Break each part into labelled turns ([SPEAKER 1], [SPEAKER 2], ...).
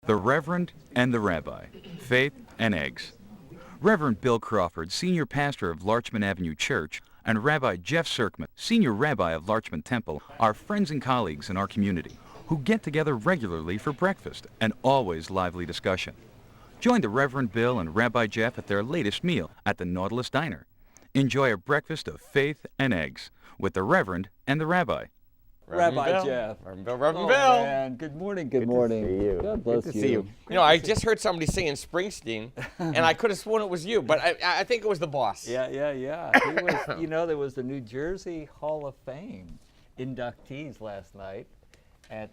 [SPEAKER 1] The Reverend and the Rabbi, Faith and Eggs. Reverend Bill Crawford, Senior Pastor of Larchmont Avenue Church, and Rabbi Jeff Sirkman, Senior Rabbi of Larchmont Temple, are friends and colleagues in our community who get together regularly for breakfast and always lively discussion. Join the Reverend Bill and Rabbi Jeff at their latest meal at the Nautilus Diner. Enjoy a breakfast of faith and eggs with the Reverend and the Rabbi.
[SPEAKER 2] Rabbi Jeff.
[SPEAKER 3] Reverend Bill.
[SPEAKER 2] Oh, man. Good morning. Good morning.
[SPEAKER 3] To see you.
[SPEAKER 2] God bless
[SPEAKER 3] Good to see you. You know, I just heard somebody singing Springsteen, and I could have sworn it was you, but I think it was the boss.
[SPEAKER 2] Yeah. He was, you know, there was the New Jersey Hall of Fame inductees last night at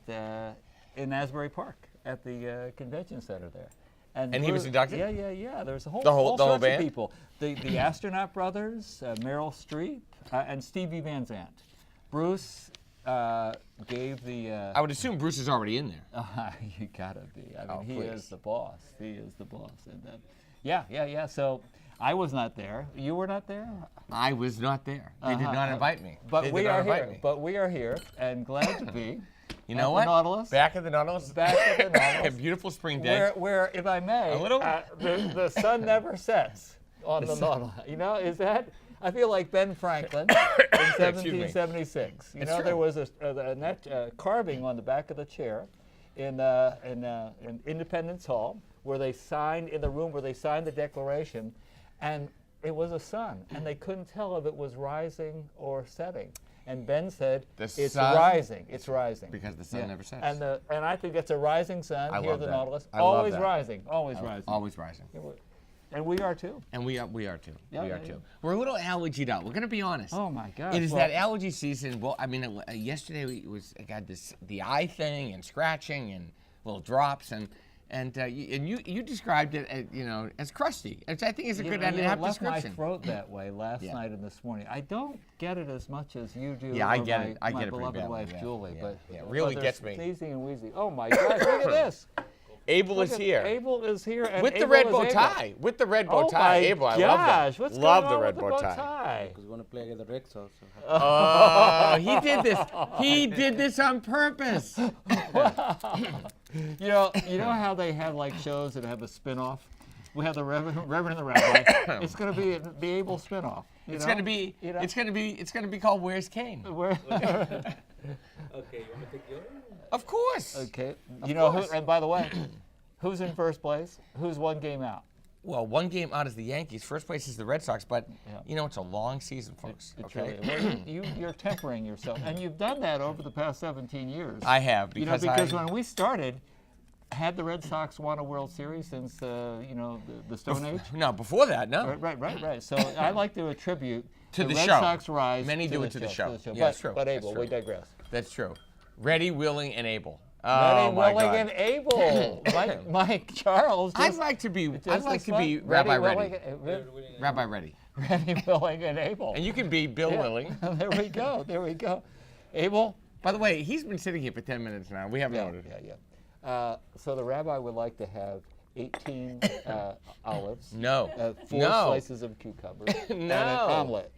[SPEAKER 2] in Asbury Park at the convention center there.
[SPEAKER 3] And he was inducted?
[SPEAKER 2] Yeah. There was a whole
[SPEAKER 3] whole
[SPEAKER 2] sorts
[SPEAKER 3] band?
[SPEAKER 2] of people. The Astronaut Brothers, Meryl Streep, and Stevie Van Zandt. Bruce gave the...
[SPEAKER 3] I would assume Bruce is already in there.
[SPEAKER 2] You gotta be. I mean, he
[SPEAKER 3] please.
[SPEAKER 2] is the boss. He is the boss. And yeah. So I was not there. You were not there?
[SPEAKER 3] I was not there. They did not invite me.
[SPEAKER 2] But we are here. But we are here and glad to be.
[SPEAKER 3] You know what?
[SPEAKER 2] Nautilus.
[SPEAKER 3] Back at the Nautilus.
[SPEAKER 2] Back at the Nautilus.
[SPEAKER 3] A beautiful spring day.
[SPEAKER 2] Where, if I may,
[SPEAKER 3] A little-
[SPEAKER 2] the sun never sets on the Nautilus. You know, is that? I feel like Ben Franklin in 1776. You know, there was a carving on the back of the chair in Independence Hall where they signed, in the room where they signed the Declaration, and it was a sun, and they couldn't tell if it was rising or setting. And Ben said, it's rising. It's rising.
[SPEAKER 3] Because the sun never sets.
[SPEAKER 2] And I think it's a rising sun
[SPEAKER 3] I
[SPEAKER 2] here
[SPEAKER 3] love
[SPEAKER 2] at the
[SPEAKER 3] that.
[SPEAKER 2] Nautilus.
[SPEAKER 3] I love
[SPEAKER 2] Always
[SPEAKER 3] that.
[SPEAKER 2] rising. Always rising.
[SPEAKER 3] Always rising.
[SPEAKER 2] And we are too.
[SPEAKER 3] And we are too.
[SPEAKER 2] Yeah,
[SPEAKER 3] we are
[SPEAKER 2] yeah,
[SPEAKER 3] too. We're a little allergied out. We're going to be honest.
[SPEAKER 2] Oh my God!
[SPEAKER 3] It is that allergy season. Well, I mean, yesterday I got the eye thing and scratching and little drops and you described it as, as crusty, which I think is a good and apt description.
[SPEAKER 2] I left my throat that way last night and this morning. I don't get it as much as you do.
[SPEAKER 3] Yeah, I get it. I
[SPEAKER 2] my
[SPEAKER 3] get it pretty
[SPEAKER 2] beloved
[SPEAKER 3] badly.
[SPEAKER 2] wife Julie, but
[SPEAKER 3] it really gets me.
[SPEAKER 2] Sneezing and wheezing. Oh my God! Look at this.
[SPEAKER 3] Abel is here.
[SPEAKER 2] Abel is here. And
[SPEAKER 3] with the
[SPEAKER 2] Abel
[SPEAKER 3] red
[SPEAKER 2] is
[SPEAKER 3] bow
[SPEAKER 2] Abel.
[SPEAKER 3] tie. With the red bow
[SPEAKER 2] Oh
[SPEAKER 3] tie.
[SPEAKER 2] my
[SPEAKER 3] Abel, I
[SPEAKER 2] gosh,
[SPEAKER 3] love that.
[SPEAKER 2] What's
[SPEAKER 3] love
[SPEAKER 2] going
[SPEAKER 3] the
[SPEAKER 2] on
[SPEAKER 3] red
[SPEAKER 2] with
[SPEAKER 3] bow
[SPEAKER 2] the
[SPEAKER 3] tie.
[SPEAKER 4] Because we're going to play against the Red Sox.
[SPEAKER 3] Oh, he did this. He did this on purpose.
[SPEAKER 2] You know how they have like shows that have a spin-off? We have the Reverend and the Rabbi. It's going to be the Abel spin-off.
[SPEAKER 3] It's going to be. It's going to be called Where's Kane?
[SPEAKER 4] Okay, you want to take yours?
[SPEAKER 3] Of course.
[SPEAKER 2] Okay.
[SPEAKER 3] Of
[SPEAKER 2] You know
[SPEAKER 3] course.
[SPEAKER 2] who? And by the way, who's in first place? Who's one game out?
[SPEAKER 3] Well, one game out is the Yankees. First place is the Red Sox, but it's a long season, folks.
[SPEAKER 2] It's
[SPEAKER 3] Okay.
[SPEAKER 2] really, well, you're tempering yourself, and you've done that over the past 17 years.
[SPEAKER 3] I have because
[SPEAKER 2] when we started, had the Red Sox won a World Series since the Stone Age?
[SPEAKER 3] No, before that, no.
[SPEAKER 2] Right. So I like to attribute
[SPEAKER 3] To the
[SPEAKER 2] Red
[SPEAKER 3] show.
[SPEAKER 2] Sox rise.
[SPEAKER 3] Many
[SPEAKER 2] to
[SPEAKER 3] do
[SPEAKER 2] the
[SPEAKER 3] it to the show. Yeah,
[SPEAKER 2] But,
[SPEAKER 3] that's true.
[SPEAKER 2] But
[SPEAKER 3] That's
[SPEAKER 2] Abel,
[SPEAKER 3] true.
[SPEAKER 2] we digress.
[SPEAKER 3] That's true. Ready, willing, and able.
[SPEAKER 2] Ready,
[SPEAKER 3] Oh my
[SPEAKER 2] willing,
[SPEAKER 3] God.
[SPEAKER 2] and able. Mike Charles.
[SPEAKER 3] I'd like to be Rabbi Ready. Rabbi Ready.
[SPEAKER 2] Ready, willing, and able.
[SPEAKER 3] And you can be Bill Willing.
[SPEAKER 2] There we go. Abel.
[SPEAKER 3] By the way, he's been sitting here for 10 minutes now. We haven't ordered.
[SPEAKER 2] Yeah. So the rabbi would like to have 18 olives.
[SPEAKER 3] No.
[SPEAKER 2] 4
[SPEAKER 3] No.
[SPEAKER 2] slices of cucumbers.
[SPEAKER 3] No.
[SPEAKER 2] And an omelet,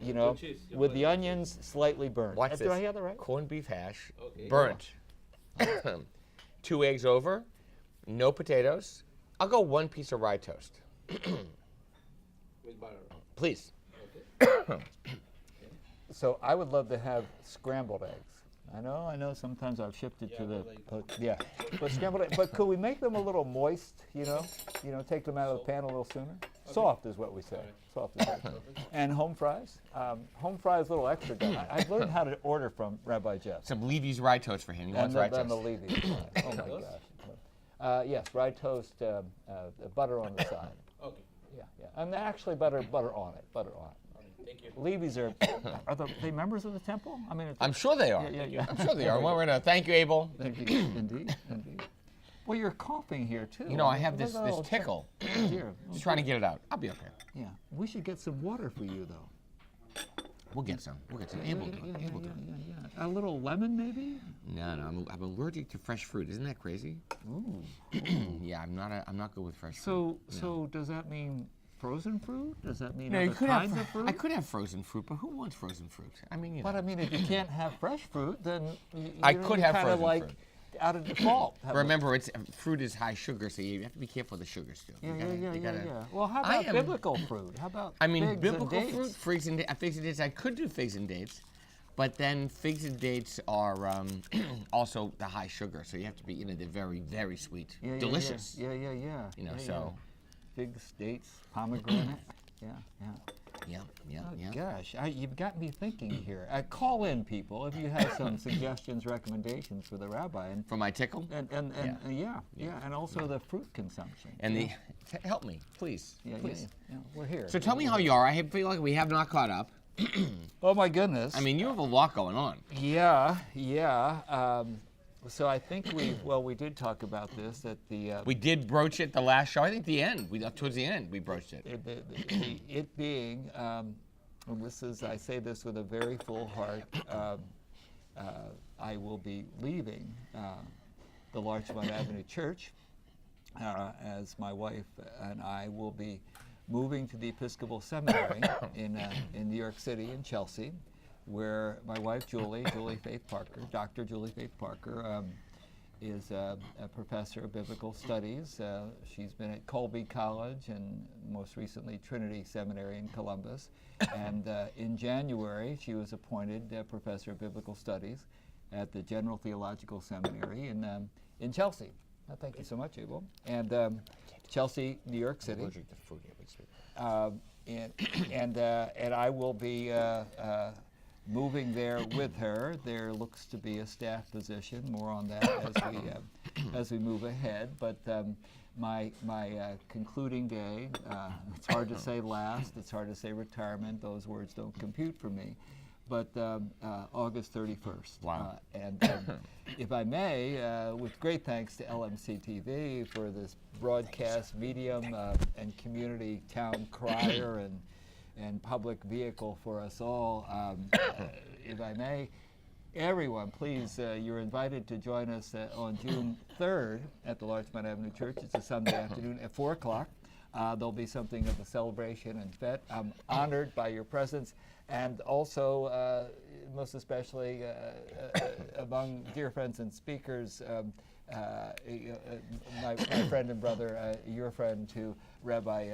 [SPEAKER 2] with the onions slightly burned.
[SPEAKER 3] Watch this.
[SPEAKER 2] Do I have that right?
[SPEAKER 3] Corned beef hash, burnt. 2 eggs over, no potatoes. I'll go 1 piece of rye toast.
[SPEAKER 4] With butter.
[SPEAKER 3] Please.
[SPEAKER 4] Okay.
[SPEAKER 2] So I would love to have scrambled eggs. I know. Sometimes I've shifted to the but scrambled eggs. But could we make them a little moist? Take them out of the pan a little sooner. Soft is what we say. Soft is what And home fries. Home fries, a little extra done. I've learned how to order from Rabbi Jeff.
[SPEAKER 3] Some Levy's rye toast for him. He wants rye
[SPEAKER 2] And the
[SPEAKER 3] toast.
[SPEAKER 2] Levy's. Oh my gosh. Yes, rye toast, butter on the side.
[SPEAKER 4] Okay.
[SPEAKER 2] Yeah. And actually butter on it.
[SPEAKER 4] Thank you.
[SPEAKER 2] Levy's are they members of the temple? I mean,
[SPEAKER 3] I'm sure they are.
[SPEAKER 2] Yeah.
[SPEAKER 3] I'm sure they are. Well, we're gonna thank you, Abel.
[SPEAKER 2] Indeed. Well, you're coughing here too.
[SPEAKER 3] I have this tickle.
[SPEAKER 2] Here.
[SPEAKER 3] Just trying to get it out. I'll be okay.
[SPEAKER 2] Yeah. We should get some water for you though.
[SPEAKER 3] We'll get some. Able to. Able to.
[SPEAKER 2] Yeah. A little lemon maybe?
[SPEAKER 3] No. I'm allergic to fresh fruit. Isn't that crazy?
[SPEAKER 2] Ooh.
[SPEAKER 3] Yeah. I'm not good with fresh fruit.
[SPEAKER 2] So does that mean frozen fruit? Does that mean
[SPEAKER 3] No, you
[SPEAKER 2] other
[SPEAKER 3] could
[SPEAKER 2] kinds
[SPEAKER 3] have.
[SPEAKER 2] of fruit?
[SPEAKER 3] I could have frozen fruit, but who wants frozen fruit? I mean,
[SPEAKER 2] But I mean, if you can't have fresh fruit, then
[SPEAKER 3] I could have
[SPEAKER 2] kinda
[SPEAKER 3] frozen
[SPEAKER 2] like
[SPEAKER 3] fruit.
[SPEAKER 2] out of default.
[SPEAKER 3] Remember, fruit is high sugar, so you have to be careful of the sugars too.
[SPEAKER 2] Yeah. Well, how about biblical fruit? How about
[SPEAKER 3] biblical
[SPEAKER 2] and
[SPEAKER 3] fruit, figs and dates. I could do figs and dates, but then figs and dates are also the high sugar, so you have to be, they're very, very sweet, delicious.
[SPEAKER 2] Yeah. Figs, dates, pomegranate. Yeah. Gosh, you've got me thinking here. Call in, people, if you have some suggestions, recommendations for the rabbi. And
[SPEAKER 3] for my tickle?
[SPEAKER 2] And also the fruit consumption.
[SPEAKER 3] And help me, please. Please.
[SPEAKER 2] Yeah, we're here.
[SPEAKER 3] So tell me how you are. I feel like we have not caught up.
[SPEAKER 2] Oh, my goodness.
[SPEAKER 3] I mean, you have a lot going on.
[SPEAKER 2] Yeah. So I think we did talk about this at the...
[SPEAKER 3] we did broach it the last show. I think the end. Towards the end, we broached it.
[SPEAKER 2] It being, and I say this with a very full heart, I will be leaving the Larchmont Avenue Church as my wife and I will be moving to the Episcopal Seminary in New York City, in Chelsea, where my wife, Julie Faith Parker, Dr. Julie Faith Parker, is a professor of biblical studies. She's been at Colby College and most recently Trinity Seminary in Columbus. And in January, she was appointed professor of biblical studies at the General Theological Seminary in Chelsea. Thank you so much, Abel. And Chelsea, New York City. And I will be moving there with her. There looks to be a staff position. More on that as we move ahead. But my concluding day, it's hard to say last, it's hard to say retirement. Those words don't compute for me. But August 31st.
[SPEAKER 3] Wow.
[SPEAKER 2] And if I may, with great thanks to LMC-TV for this broadcast medium and community town crier and public vehicle for us all, if I may, everyone, please, you're invited to join us on June 3rd at the Larchmont Avenue Church. It's a Sunday afternoon at 4 o'clock. There'll be something of a celebration and fete. I'm honored by your presence, and also, most especially among dear friends and speakers, my friend and brother, your friend too, Rabbi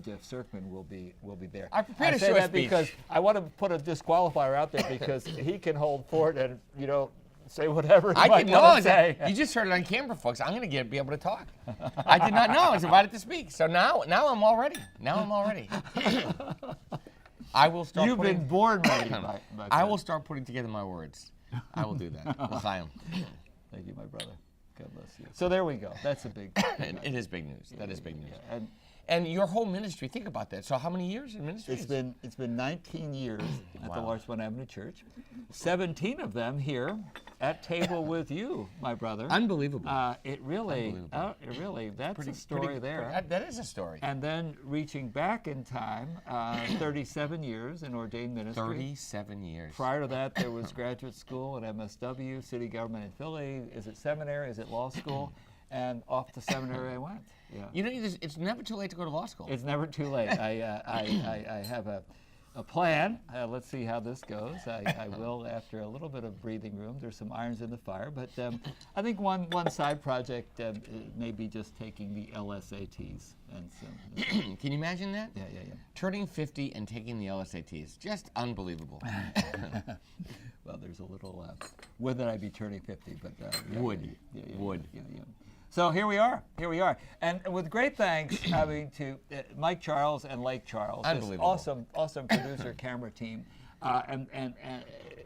[SPEAKER 2] Jeff Sirkman will be there.
[SPEAKER 3] I prepared a
[SPEAKER 2] say
[SPEAKER 3] short
[SPEAKER 2] that
[SPEAKER 3] speech
[SPEAKER 2] because I want to put a disqualifier out there because he can hold fort and say whatever he might want to say.
[SPEAKER 3] You just heard it on camera, folks. I'm going to be able to talk. I did not know I was invited to speak, so now I'm all ready. I will start.
[SPEAKER 2] You've been born ready.
[SPEAKER 3] I will start putting together my words. I will do that. L'chaim.
[SPEAKER 2] Thank you, my brother. God bless you. So there we go. That's a big.
[SPEAKER 3] It is big news. That is big news. And your whole ministry, think about that. So how many years in ministry?
[SPEAKER 2] It's been 19 years at the Larchmont Avenue Church. 17 of them here at table with you, my brother.
[SPEAKER 3] Unbelievable.
[SPEAKER 2] It really, that's a story there.
[SPEAKER 3] That is a story.
[SPEAKER 2] And then reaching back in time, 37 years in ordained ministry.
[SPEAKER 3] 37 years.
[SPEAKER 2] Prior to that, there was graduate school at MSW, city government in Philly. Is it seminary? Is it law school? And off to seminary I went. Yeah.
[SPEAKER 3] It's never too late to go to law school.
[SPEAKER 2] It's never too late. I have a plan. Let's see how this goes. I will after a little bit of breathing room. There's some irons in the fire, but I think one side project may be just taking the LSATs. And
[SPEAKER 3] Can you imagine that?
[SPEAKER 2] Yeah.
[SPEAKER 3] Turning 50 and taking the LSATs, just unbelievable.
[SPEAKER 2] Well, there's a little. Would that I be turning 50? But
[SPEAKER 3] would.
[SPEAKER 2] Yeah. So here we are, and with great thanks, to Mike Charles and Lake Charles, this awesome producer camera team, and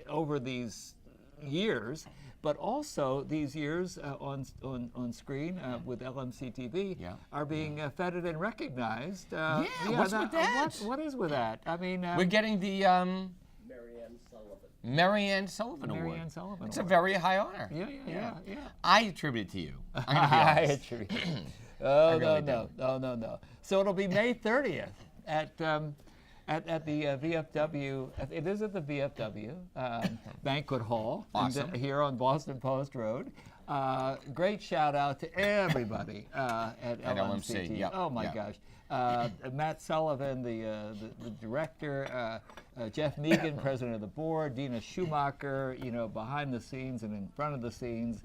[SPEAKER 2] over these years, but also these years on screen with LMC-TV are being feted and recognized.
[SPEAKER 3] What's with that?
[SPEAKER 2] What is with that? I mean,
[SPEAKER 3] we're getting the Marianne Sullivan Award. It's a very high honor.
[SPEAKER 2] Yeah.
[SPEAKER 3] I attribute it to you.
[SPEAKER 2] I attribute it. No. So it'll be May 30th at the VFW. It is at the VFW Banquet Hall here on Boston Post Road. Great shout out to everybody at LMC.
[SPEAKER 3] Yep.
[SPEAKER 2] Oh my gosh. Matt Sullivan, the director, Jeff Megan, president of the board, Dina Schumacher, behind the scenes and in front of the scenes,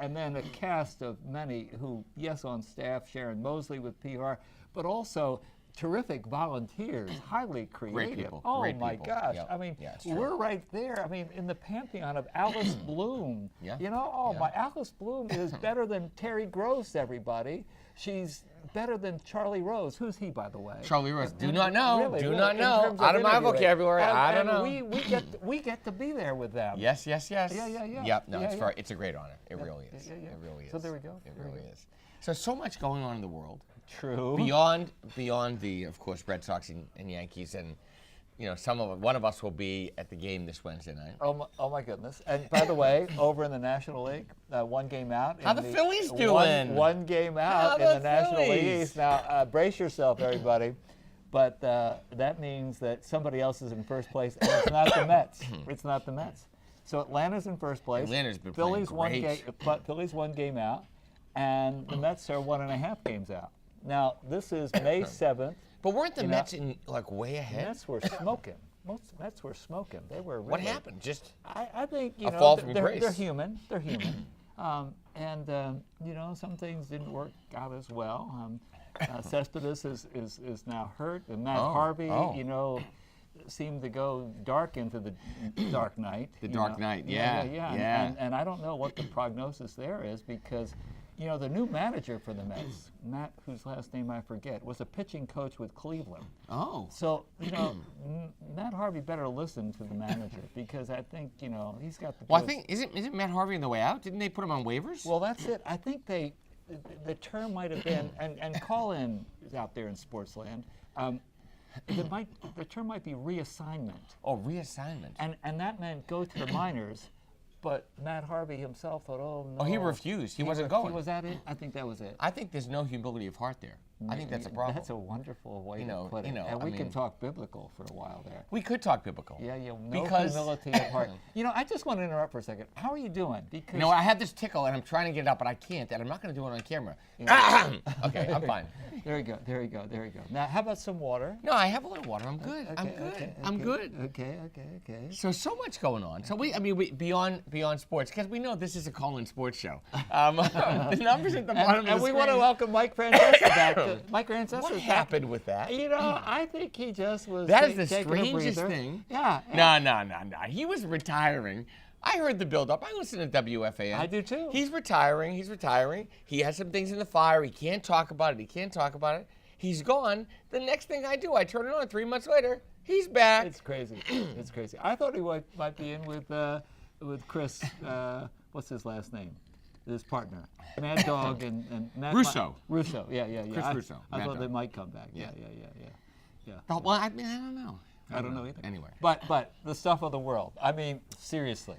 [SPEAKER 2] and then a cast of many who, yes, on staff, Sharon Mosley with PR, but also terrific volunteers, highly creative.
[SPEAKER 3] people,
[SPEAKER 2] Oh
[SPEAKER 3] great
[SPEAKER 2] my
[SPEAKER 3] people.
[SPEAKER 2] gosh!
[SPEAKER 3] Yep.
[SPEAKER 2] I mean,
[SPEAKER 3] Yeah, it's true.
[SPEAKER 2] we're right there. I mean, in the pantheon of Alice Bloom.
[SPEAKER 3] Yeah.
[SPEAKER 2] You know, oh
[SPEAKER 3] Yeah.
[SPEAKER 2] my, Alice Bloom is better than Terry Gross. Everybody, she's better than Charlie Rose. Who's he, by the way?
[SPEAKER 3] Charlie Rose. Do not know.
[SPEAKER 2] Really,
[SPEAKER 3] Do
[SPEAKER 2] really,
[SPEAKER 3] not
[SPEAKER 2] in
[SPEAKER 3] know.
[SPEAKER 2] terms
[SPEAKER 3] Out of my
[SPEAKER 2] interviewing.
[SPEAKER 3] vocabulary. I don't know.
[SPEAKER 2] And we get to be there with them.
[SPEAKER 3] Yes, yes, yes.
[SPEAKER 2] Yeah, yeah, yeah.
[SPEAKER 3] Yep. No,
[SPEAKER 2] Yeah,
[SPEAKER 3] it's
[SPEAKER 2] yeah.
[SPEAKER 3] it's a great honor. It really is.
[SPEAKER 2] Yeah, yeah.
[SPEAKER 3] It really is.
[SPEAKER 2] So there we go.
[SPEAKER 3] It
[SPEAKER 2] There we
[SPEAKER 3] really
[SPEAKER 2] go.
[SPEAKER 3] is. So much going on in the world.
[SPEAKER 2] True.
[SPEAKER 3] Beyond the, of course, Red Sox and Yankees, and you know, one of us will be at the game this Wednesday night.
[SPEAKER 2] Oh my goodness! And by the way, over in the National League, 1 game out.
[SPEAKER 3] How the Phillies doing?
[SPEAKER 2] One game out
[SPEAKER 3] How
[SPEAKER 2] in the
[SPEAKER 3] the
[SPEAKER 2] National League
[SPEAKER 3] Phillies?
[SPEAKER 2] East. Now, brace yourself, everybody. But that means that somebody else is in first place, and it's not the Mets. It's not the Mets. So Atlanta's in first place.
[SPEAKER 3] Atlanta's been
[SPEAKER 2] Phillies
[SPEAKER 3] playing great.
[SPEAKER 2] Phillies 1 game out, and the Mets are 1.5 games out. Now, this is May 7th.
[SPEAKER 3] But weren't the
[SPEAKER 2] You know,
[SPEAKER 3] Mets in like way
[SPEAKER 2] The
[SPEAKER 3] ahead?
[SPEAKER 2] Mets were smoking. Most Mets were smoking. They were really,
[SPEAKER 3] What happened? Just
[SPEAKER 2] I think, you
[SPEAKER 3] A
[SPEAKER 2] know,
[SPEAKER 3] fall from
[SPEAKER 2] they're
[SPEAKER 3] grace.
[SPEAKER 2] human. They're human. You know, some things didn't work out as well. Cespedes is now hurt, and Matt Harvey, you know, seemed to go dark into the dark night.
[SPEAKER 3] The
[SPEAKER 2] you
[SPEAKER 3] dark
[SPEAKER 2] know.
[SPEAKER 3] night,
[SPEAKER 2] Yeah.
[SPEAKER 3] yeah.
[SPEAKER 2] And I don't know what the prognosis there is, because, you know, the new manager for the Mets, Matt, whose last name I forget, was a pitching coach with Cleveland.
[SPEAKER 3] oh.
[SPEAKER 2] So, you know, Matt Harvey better listen to the manager, because I think, you know, he's got the
[SPEAKER 3] Well, I
[SPEAKER 2] goods.
[SPEAKER 3] think isn't Matt Harvey on the way out? Didn't they put him on waivers?
[SPEAKER 2] Well, that's it. I think the term might have been, and call in out there in Sportsland, the term might be reassignment.
[SPEAKER 3] Oh, reassignment.
[SPEAKER 2] And that meant go to the minors, but Matt Harvey himself thought, oh, no.
[SPEAKER 3] Oh, he refused. He wasn't going.
[SPEAKER 2] Was that it? I think that was it.
[SPEAKER 3] I think there's no humility of heart there. I think that's a problem.
[SPEAKER 2] That's a wonderful way
[SPEAKER 3] You
[SPEAKER 2] to
[SPEAKER 3] know-
[SPEAKER 2] put it.
[SPEAKER 3] you know,
[SPEAKER 2] and
[SPEAKER 3] I
[SPEAKER 2] we can
[SPEAKER 3] mean-
[SPEAKER 2] talk biblical for a while there.
[SPEAKER 3] We could talk biblical.
[SPEAKER 2] Yeah, no
[SPEAKER 3] Because-
[SPEAKER 2] humility of heart. You know, I just want to interrupt for a second. How are you doing? Because
[SPEAKER 3] No, I have this tickle and I'm trying to get it out, but I can't, and I'm not going to do it on camera. Okay, I'm fine.
[SPEAKER 2] There you go. Now, how about some water?
[SPEAKER 3] No, I have a little water. I'm good. I'm
[SPEAKER 2] Okay,
[SPEAKER 3] good.
[SPEAKER 2] okay,
[SPEAKER 3] I'm
[SPEAKER 2] okay,
[SPEAKER 3] good.
[SPEAKER 2] Okay.
[SPEAKER 3] So much going on. So we beyond sports, because we know this is a call-in sports show. The numbers at the bottom of the
[SPEAKER 2] And we
[SPEAKER 3] screen.
[SPEAKER 2] want to welcome Mike Francesa back. Mike Francesa
[SPEAKER 3] What
[SPEAKER 2] is
[SPEAKER 3] happened with that?
[SPEAKER 2] back. You know, I think he just was
[SPEAKER 3] That is the
[SPEAKER 2] taking a
[SPEAKER 3] strangest
[SPEAKER 2] breather.
[SPEAKER 3] thing.
[SPEAKER 2] Yeah.
[SPEAKER 3] No. He was retiring. I heard the build-up. I listen to WFAN.
[SPEAKER 2] I do too.
[SPEAKER 3] He's retiring. He has some things in the fire. He can't talk about it. He's gone. The next thing I do, I turn it on. 3 months later, he's back.
[SPEAKER 2] It's crazy. It's crazy. I thought he might be in with Chris. What's his last name? His partner, Mad Dog and Matt
[SPEAKER 3] Russo.
[SPEAKER 2] Russo. Yeah.
[SPEAKER 3] Chris Russo,
[SPEAKER 2] I
[SPEAKER 3] Mad
[SPEAKER 2] thought they
[SPEAKER 3] Dog.
[SPEAKER 2] might come back. Yeah.
[SPEAKER 3] Oh, well, I mean, I don't know.
[SPEAKER 2] I don't know either.
[SPEAKER 3] Anyway.
[SPEAKER 2] But the stuff of the world. I mean, seriously.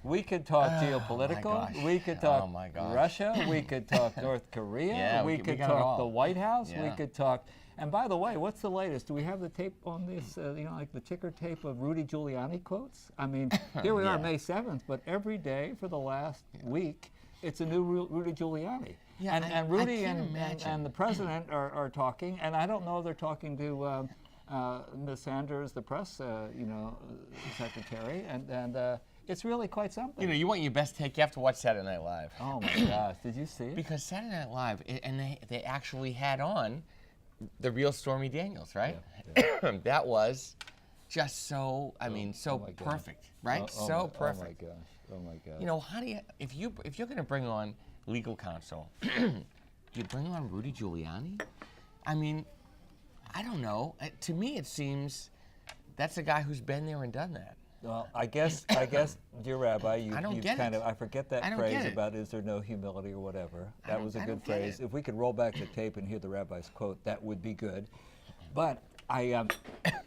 [SPEAKER 2] We could talk geopolitical.
[SPEAKER 3] gosh.
[SPEAKER 2] We could talk
[SPEAKER 3] Oh, my gosh.
[SPEAKER 2] Russia. We could talk North Korea.
[SPEAKER 3] Yeah,
[SPEAKER 2] we
[SPEAKER 3] we
[SPEAKER 2] could
[SPEAKER 3] got it
[SPEAKER 2] talk
[SPEAKER 3] all.
[SPEAKER 2] the White House.
[SPEAKER 3] Yeah.
[SPEAKER 2] We could talk. And by the way, what's the latest? Do we have the tape on this? You know, like the ticker tape of Rudy Giuliani quotes? I mean, here we are,
[SPEAKER 3] Yeah.
[SPEAKER 2] May 7th, but every day for the last week, it's a new Rudy Giuliani.
[SPEAKER 3] Yeah,
[SPEAKER 2] and
[SPEAKER 3] I
[SPEAKER 2] Rudy
[SPEAKER 3] can't
[SPEAKER 2] and
[SPEAKER 3] imagine.
[SPEAKER 2] the president are talking, and I don't know if they're talking to Ms. Sanders, the press, secretary, and it's really quite something.
[SPEAKER 3] You know, you want your best take. You have to watch Saturday Night Live.
[SPEAKER 2] Oh my gosh, did you see it?
[SPEAKER 3] Because Saturday Night Live, and they actually had on the real Stormy Daniels, right? That was just so, I mean, so
[SPEAKER 2] my gosh.
[SPEAKER 3] perfect, right?
[SPEAKER 2] Oh
[SPEAKER 3] so
[SPEAKER 2] my-
[SPEAKER 3] perfect.
[SPEAKER 2] Oh my gosh.
[SPEAKER 3] You know, how do you, if you're going to bring on legal counsel, you bring on Rudy Giuliani? I mean, I don't know. To me, it seems that's a guy who's been there and done that.
[SPEAKER 2] Well, I guess, dear Rabbi, you
[SPEAKER 3] I don't
[SPEAKER 2] you
[SPEAKER 3] get
[SPEAKER 2] kind
[SPEAKER 3] it.
[SPEAKER 2] of, I forget that
[SPEAKER 3] I don't
[SPEAKER 2] phrase
[SPEAKER 3] get it.
[SPEAKER 2] about is there no humility or whatever. That was a
[SPEAKER 3] I
[SPEAKER 2] good
[SPEAKER 3] don't get
[SPEAKER 2] phrase.
[SPEAKER 3] it.
[SPEAKER 2] If we could roll back the tape and hear the Rabbi's quote, that would be good. But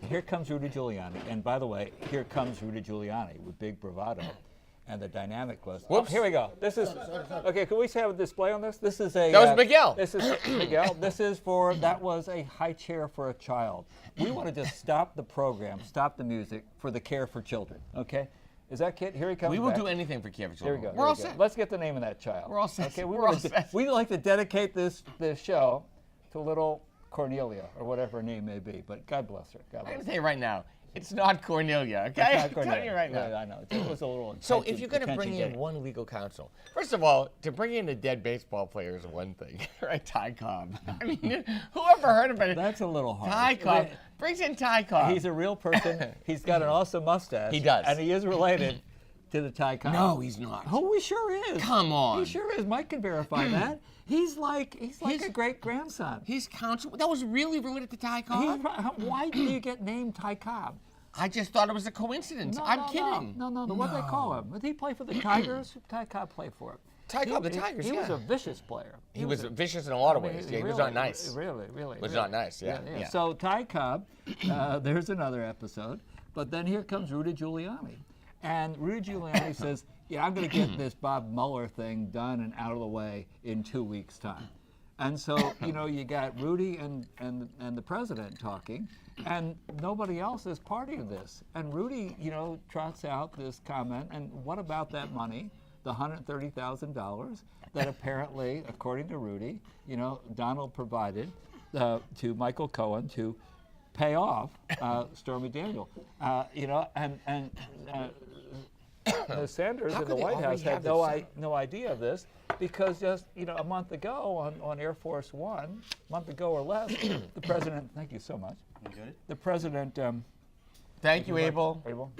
[SPEAKER 2] here comes Rudy Giuliani, and by the way, here comes Rudy Giuliani with big bravado. And the dynamic was,
[SPEAKER 3] Whoops.
[SPEAKER 2] here we go. This is, okay, can we have a display on this? This is a.
[SPEAKER 3] That was Miguel.
[SPEAKER 2] This is Miguel. This is that was a high chair for a child. We want to just stop the program, stop the music for the care for children, okay? Is that kid? Here he comes
[SPEAKER 3] We will
[SPEAKER 2] back.
[SPEAKER 3] do anything for Kiev.
[SPEAKER 2] Here we go.
[SPEAKER 3] We're all
[SPEAKER 2] here we go.
[SPEAKER 3] set.
[SPEAKER 2] Let's get the name of that child.
[SPEAKER 3] We're all set.
[SPEAKER 2] Okay,
[SPEAKER 3] We're all set.
[SPEAKER 2] We'd like to dedicate this show to little Cornelia, or whatever her name may be, but God bless her. God
[SPEAKER 3] I'm
[SPEAKER 2] bless
[SPEAKER 3] going
[SPEAKER 2] her.
[SPEAKER 3] to tell you right now, It's not Cornelia, okay?
[SPEAKER 2] It's not
[SPEAKER 3] I'm telling
[SPEAKER 2] Cornelia.
[SPEAKER 3] you right now.
[SPEAKER 2] Yeah, I know. It was a little.
[SPEAKER 3] So if you're going to bring in
[SPEAKER 2] attention-getting.
[SPEAKER 3] one legal counsel, first of all, to bring in a dead baseball player is one thing, right? Ty Cobb. I mean, who ever heard of it?
[SPEAKER 2] That's a little hard.
[SPEAKER 3] Ty Cobb. Brings in Ty Cobb.
[SPEAKER 2] He's a real person. He's got an awesome mustache.
[SPEAKER 3] He does.
[SPEAKER 2] And he is related to the Ty Cobb.
[SPEAKER 3] No, he's not.
[SPEAKER 2] Oh, he sure is.
[SPEAKER 3] Come on.
[SPEAKER 2] He sure is. Mike can verify that. He's like a great grandson.
[SPEAKER 3] His counsel, that was really related to Ty Cobb?
[SPEAKER 2] Why did you get named Ty Cobb?
[SPEAKER 3] I just thought it was a coincidence. I'm kidding.
[SPEAKER 2] No. What do they call him? Did he play for the Tigers? Who did Ty Cobb play for?
[SPEAKER 3] Ty Cobb, the Tigers,
[SPEAKER 2] He
[SPEAKER 3] yeah.
[SPEAKER 2] was a vicious player.
[SPEAKER 3] He was vicious in a lot of
[SPEAKER 2] I mean,
[SPEAKER 3] ways. Yeah, he was
[SPEAKER 2] really,
[SPEAKER 3] not nice.
[SPEAKER 2] Really.
[SPEAKER 3] Was not nice, yeah.
[SPEAKER 2] So Ty Cobb, there's another episode. But then here comes Rudy Giuliani. And Rudy Giuliani says, yeah, I'm going to get this Bob Mueller thing done and out of the way in 2 weeks' time. And so, you got Rudy and the president talking, and nobody else is party to this. And Rudy, trots out this comment, and what about that money, the $130,000 that apparently, according to Rudy, Donald provided to Michael Cohen to pay off Stormy Daniels, and Sanders
[SPEAKER 3] How
[SPEAKER 2] in the
[SPEAKER 3] could they
[SPEAKER 2] White House
[SPEAKER 3] already
[SPEAKER 2] had
[SPEAKER 3] have
[SPEAKER 2] no idea of this because just a month ago on Air Force One, a month ago or less, the president. Thank you so much. The president.
[SPEAKER 3] Thank you, Abel.
[SPEAKER 2] Abel,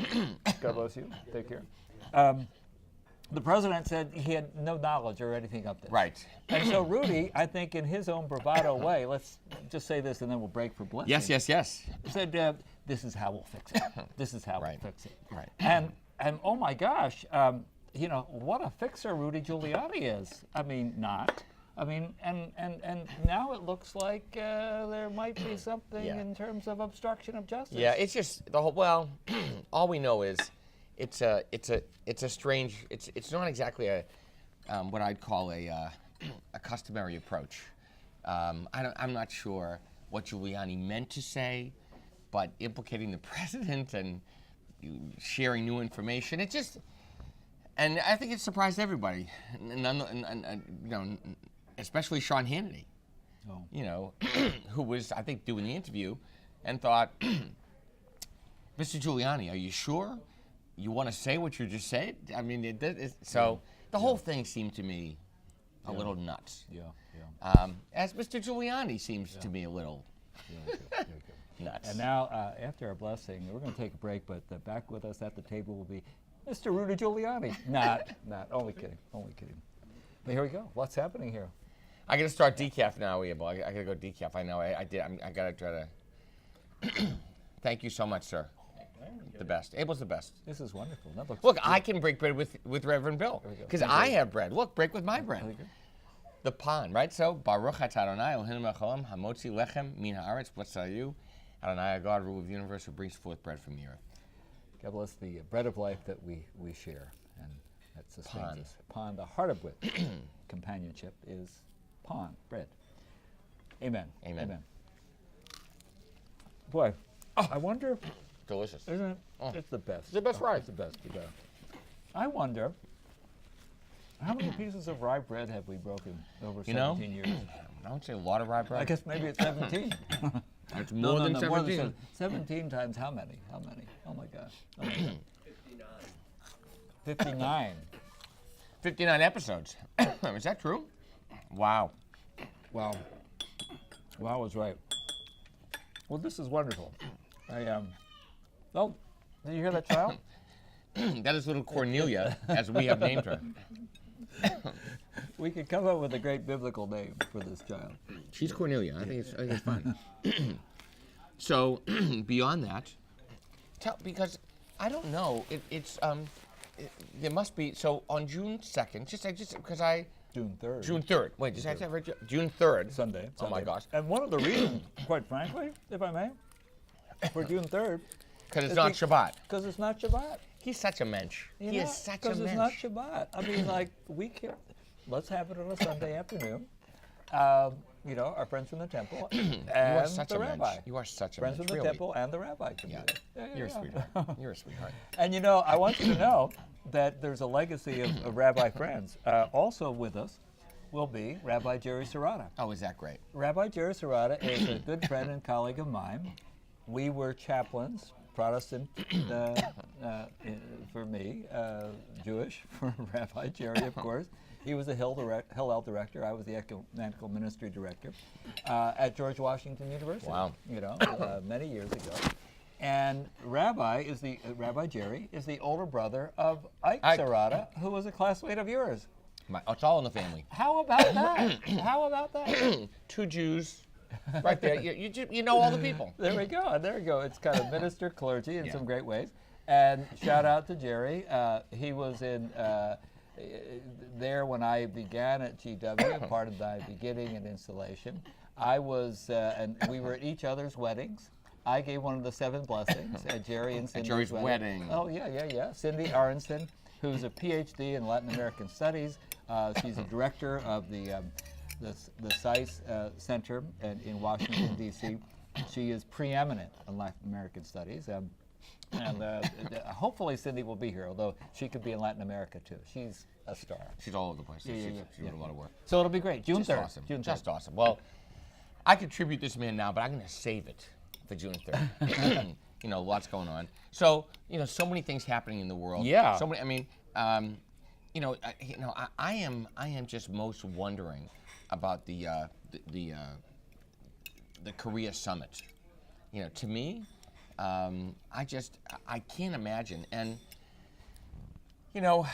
[SPEAKER 2] God bless you. Take care. The president said he had no knowledge or anything of this.
[SPEAKER 3] Right.
[SPEAKER 2] And so Rudy, I think in his own bravado way, let's just say this and then we'll break for blessing.
[SPEAKER 3] Yes.
[SPEAKER 2] Said, this is how we'll fix it. This is how we'll fix it.
[SPEAKER 3] Right.
[SPEAKER 2] And oh my gosh, what a fixer Rudy Giuliani is. I mean, not. I mean, and now it looks like there might be something in terms of obstruction of justice.
[SPEAKER 3] Yeah, it's just the whole. Well, all we know is it's a strange. It's not exactly a what I'd call a customary approach. I'm not sure what Giuliani meant to say, but implicating the president and sharing new information, it just. And I think it surprised everybody, and especially Sean Hannity, who was, I think, doing the interview and thought, Mr. Giuliani, are you sure you want to say what you just said? I mean, the whole thing seemed to me a little nuts. As Mr. Giuliani seems to me a little nuts.
[SPEAKER 2] And now, after our blessing, we're going to take a break, but back with us at the table will be Mr. Rudy Giuliani. Not, only kidding. But here we go. What's happening here?
[SPEAKER 3] I got to start decaf now, Abel. I got to go decaf. I know. I did. I got to try to. Thank you so much, sir. The best. Abel's the best.
[SPEAKER 2] This is wonderful. That looks
[SPEAKER 3] Look,
[SPEAKER 2] good.
[SPEAKER 3] I can break bread with Reverend Bill because I have bread. Look, break with my bread. The pan, right? So Baruch atah Adonai Eloheinu melech haolam hamotzi lechem min haaretz. Blessed are you, Adonai, God, ruler of the universe, who brings forth bread from the earth.
[SPEAKER 2] God bless the bread of life that we share, and that sustains us. Pan, the heart of which companionship is pan, bread. Amen. Boy, I wonder.
[SPEAKER 3] Delicious.
[SPEAKER 2] Isn't it? It's the best.
[SPEAKER 3] It's the best rye.
[SPEAKER 2] It's the best. I wonder how many pieces of rye bread have we broken over 17 years?
[SPEAKER 3] I would say a lot of rye bread.
[SPEAKER 2] I guess maybe it's 17.
[SPEAKER 3] It's more than 17.
[SPEAKER 2] 17 times how many? Oh my gosh. 59.
[SPEAKER 3] 59 episodes. Is that true? Wow.
[SPEAKER 2] Wow is right. Well, this is wonderful. Oh, did you hear that child?
[SPEAKER 3] That is little Cornelia, as we have named her.
[SPEAKER 2] We could come up with a great biblical name for this child.
[SPEAKER 3] She's Cornelia. I think it's fun. So, beyond that, because I don't know, there must be, so on June 2nd, just because
[SPEAKER 2] June 3rd.
[SPEAKER 3] June 3rd. Wait, did I say right? June 3rd.
[SPEAKER 2] Sunday.
[SPEAKER 3] Oh my gosh.
[SPEAKER 2] And one of the reasons, quite frankly, if I may, for June 3rd.
[SPEAKER 3] Because it's not Shabbat.
[SPEAKER 2] Because it's not Shabbat.
[SPEAKER 3] He's such a mensch. He is such a mensch.
[SPEAKER 2] Because it's not Shabbat. I mean, we care. Let's have it on a Sunday afternoon. Our friends from the temple and
[SPEAKER 3] You are such
[SPEAKER 2] the
[SPEAKER 3] a
[SPEAKER 2] rabbi.
[SPEAKER 3] mensch. You are such a
[SPEAKER 2] friends
[SPEAKER 3] mensch.
[SPEAKER 2] from the
[SPEAKER 3] Really.
[SPEAKER 2] temple and the rabbi. Can do it.
[SPEAKER 3] You're a sweetheart. You're a sweetheart.
[SPEAKER 2] And I want you to know that there's a legacy of rabbi friends. Also with us will be Rabbi Jerry Serrata.
[SPEAKER 3] Oh, is that great?
[SPEAKER 2] Rabbi Jerry Serrata is a good friend and colleague of mine. We were chaplains Protestant for me, Jewish for Rabbi Jerry, of course. He was the Hillel director. I was the ecumenical ministry director at George Washington University.
[SPEAKER 3] Wow.
[SPEAKER 2] You know, many years ago. And Rabbi Jerry is the older brother of Ike Serrata, who was a classmate of yours.
[SPEAKER 3] It's all in the family.
[SPEAKER 2] How about that? How about that?
[SPEAKER 3] 2 Jews, right there. You know all the people.
[SPEAKER 2] There we go. There we go. It's kind of minister clergy in some great ways. And shout out to Jerry. He was in there when I began at GW, part of my beginning and installation. I was, and we were at each other's weddings. I gave one of the 7 blessings at Jerry and Cindy's
[SPEAKER 3] Jerry's wedding.
[SPEAKER 2] Oh, yeah. Cindy Aronson, who's a PhD in Latin American Studies. She's a director of the SICE Center in Washington, D.C. She is preeminent in Latin American Studies. Hopefully Cindy will be here, although she could be in Latin America too. She's a star.
[SPEAKER 3] She's all over the place. She's doing a lot of work.
[SPEAKER 2] So it'll be great. June 3rd.
[SPEAKER 3] Awesome.
[SPEAKER 2] June 3rd.
[SPEAKER 3] Just awesome. Well, I could tribute this man now, but I'm going to save it for June 3rd. You know, lots going on. So, you know, so many things happening in the world.
[SPEAKER 2] Yeah.
[SPEAKER 3] So many. I mean, I am just most wondering about the Korea summit. You know, to me, I can't imagine. And you know,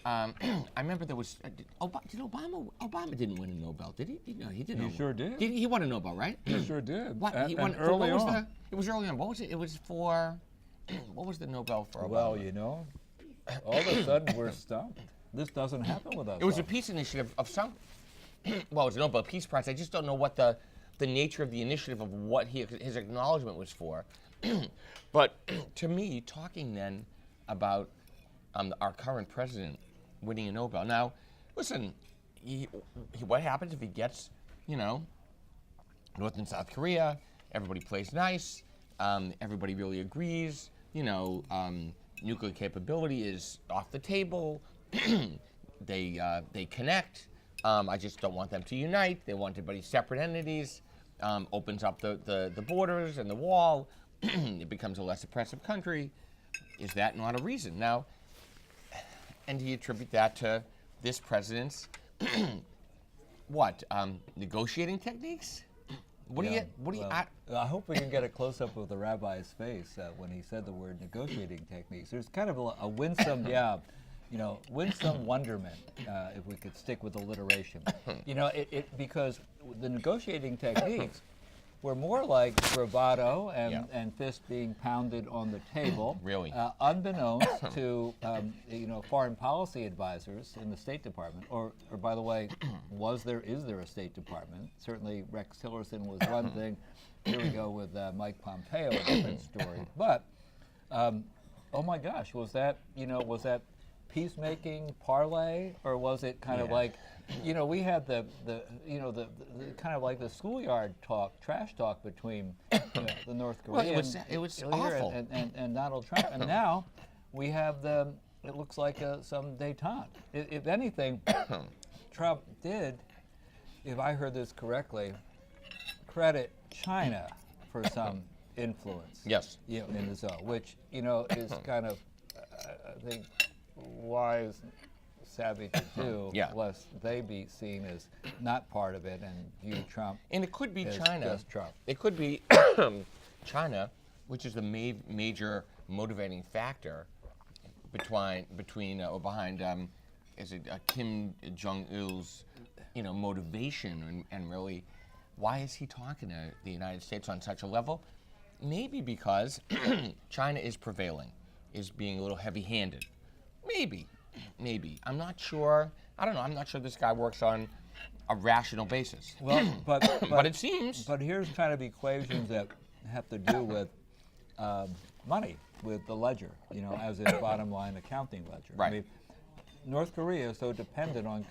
[SPEAKER 3] I remember there was. Obama didn't win a Nobel, did he? No, he didn't.
[SPEAKER 2] He sure did.
[SPEAKER 3] He won a Nobel, right?
[SPEAKER 2] He sure did.
[SPEAKER 3] What?
[SPEAKER 2] And,
[SPEAKER 3] He won
[SPEAKER 2] early
[SPEAKER 3] what was
[SPEAKER 2] on.
[SPEAKER 3] It was early on. What was it? It was for. What was the Nobel for Obama?
[SPEAKER 2] Well, you know, all of a sudden we're stumped. This doesn't happen with us.
[SPEAKER 3] It was a peace initiative of some. Well, it was a Nobel Peace Prize. I just don't know what the nature of the initiative of what his acknowledgement was for. But to me, talking then about our current president winning a Nobel. Now, listen, what happens if he gets, you know, North and South Korea? Everybody plays nice. Everybody really agrees. You know, nuclear capability is off the table. They connect. I just don't want them to unite. They want everybody separate entities. Opens up the borders and the wall. It becomes a less oppressive country. Is that not a reason? Now, and do you attribute that to this president's negotiating techniques? I
[SPEAKER 2] hope we can get a close-up of the rabbi's face when he said the word negotiating techniques. There's kind of a winsome, winsome wonderment, if we could stick with alliteration. You know, because the negotiating techniques were more like bravado and fist being pounded on the table.
[SPEAKER 3] Really?
[SPEAKER 2] Unbeknownst to foreign policy advisors in the State Department, or by the way, is there a State Department? Certainly Rex Tillerson was one thing. Here we go with Mike Pompeo, a different story. But oh my gosh, was that peacemaking parlay, or was it kind of like, we had the kind of like the schoolyard talk, trash talk between the North Koreans.
[SPEAKER 3] Well, it was awful.
[SPEAKER 2] And Donald Trump, and now we have it looks like some détente. If anything, Trump did, if I heard this correctly, credit China for some influence.
[SPEAKER 3] Yes.
[SPEAKER 2] In the zone, which is kind of, I think, wise, savvy to do, lest they be seen as not part of it and view Trump.
[SPEAKER 3] And it could be
[SPEAKER 2] as
[SPEAKER 3] China.
[SPEAKER 2] just Trump.
[SPEAKER 3] It could be China, which is the major motivating factor behind Kim Jong Il's motivation and really why is he talking to the United States on such a level? Maybe because China is prevailing, is being a little heavy-handed. Maybe. I'm not sure. I don't know. I'm not sure this guy works on a rational basis.
[SPEAKER 2] Well,
[SPEAKER 3] but it seems.
[SPEAKER 2] But here's kind of equations that have to do with money, with the ledger, as in bottom line accounting ledger.
[SPEAKER 3] Right.
[SPEAKER 2] I mean, North Korea is so dependent on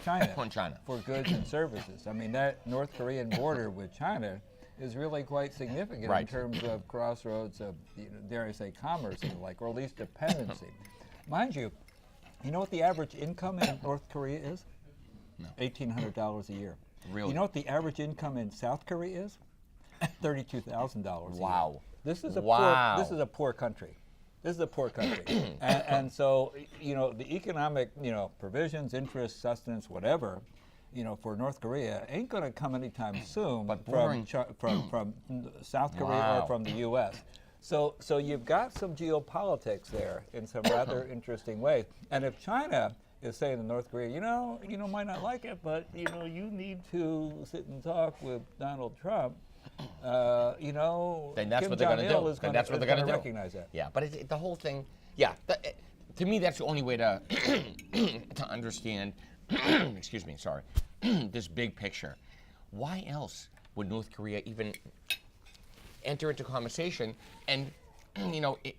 [SPEAKER 2] China.
[SPEAKER 3] On China.
[SPEAKER 2] For goods and services. I mean, that North Korean border with China is really quite significant in terms of crossroads of, dare I say, commerce and the like, or at least dependency. Mind you, you know what the average income in North Korea is?
[SPEAKER 3] No.
[SPEAKER 2] $1,800 a year.
[SPEAKER 3] Really?
[SPEAKER 2] You know what the average income in South Korea is? $32,000 a year.
[SPEAKER 3] Wow.
[SPEAKER 2] This is a
[SPEAKER 3] Wow.
[SPEAKER 2] poor. This is a poor country. This is a poor country, and so the economic provisions, interests, sustenance, whatever, for North Korea ain't going to come anytime soon.
[SPEAKER 3] But
[SPEAKER 2] from South Korea
[SPEAKER 3] Wow.
[SPEAKER 2] or from the U.S. So you've got some geopolitics there in some rather interesting ways. And if China is saying to North Korea, might not like it, but you need to sit and talk with Donald Trump.
[SPEAKER 3] Then that's
[SPEAKER 2] Kim
[SPEAKER 3] what they're going to
[SPEAKER 2] Jong-il
[SPEAKER 3] do.
[SPEAKER 2] is
[SPEAKER 3] Then
[SPEAKER 2] gonna-
[SPEAKER 3] that's what
[SPEAKER 2] is
[SPEAKER 3] they're going to
[SPEAKER 2] gonna
[SPEAKER 3] do.
[SPEAKER 2] recognize that.
[SPEAKER 3] Yeah, but the whole thing, yeah. To me, that's the only way to to understand. Excuse me, sorry. This big picture. Why else would North Korea even enter into conversation? And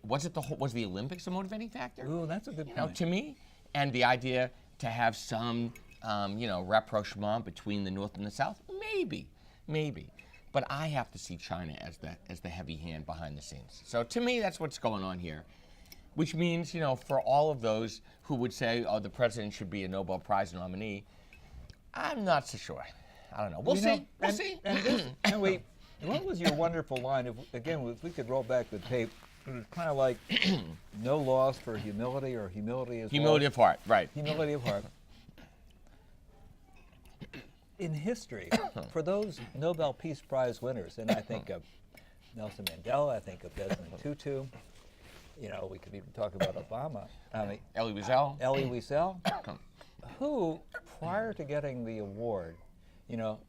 [SPEAKER 3] was the Olympics a motivating factor?
[SPEAKER 2] Ooh, that's a good point.
[SPEAKER 3] To me, and the idea to have some, rapprochement between the North and the South, maybe. But I have to see China as the heavy hand behind the scenes. So to me, that's what's going on here, which means, for all of those who would say, oh, the president should be a Nobel Prize nominee, I'm not so sure. I don't know. We'll see. We'll see.
[SPEAKER 2] What was your wonderful line? If we could roll back the tape, it was kind of like no loss for humility, or humility is
[SPEAKER 3] Humility
[SPEAKER 2] lost.
[SPEAKER 3] of heart, right.
[SPEAKER 2] Humility of heart. In history, for those Nobel Peace Prize winners, and I think of Nelson Mandela, I think of Desmond Tutu, we could even talk about Obama.
[SPEAKER 3] Elie Wiesel.
[SPEAKER 2] Elie Wiesel, who, prior to getting the award,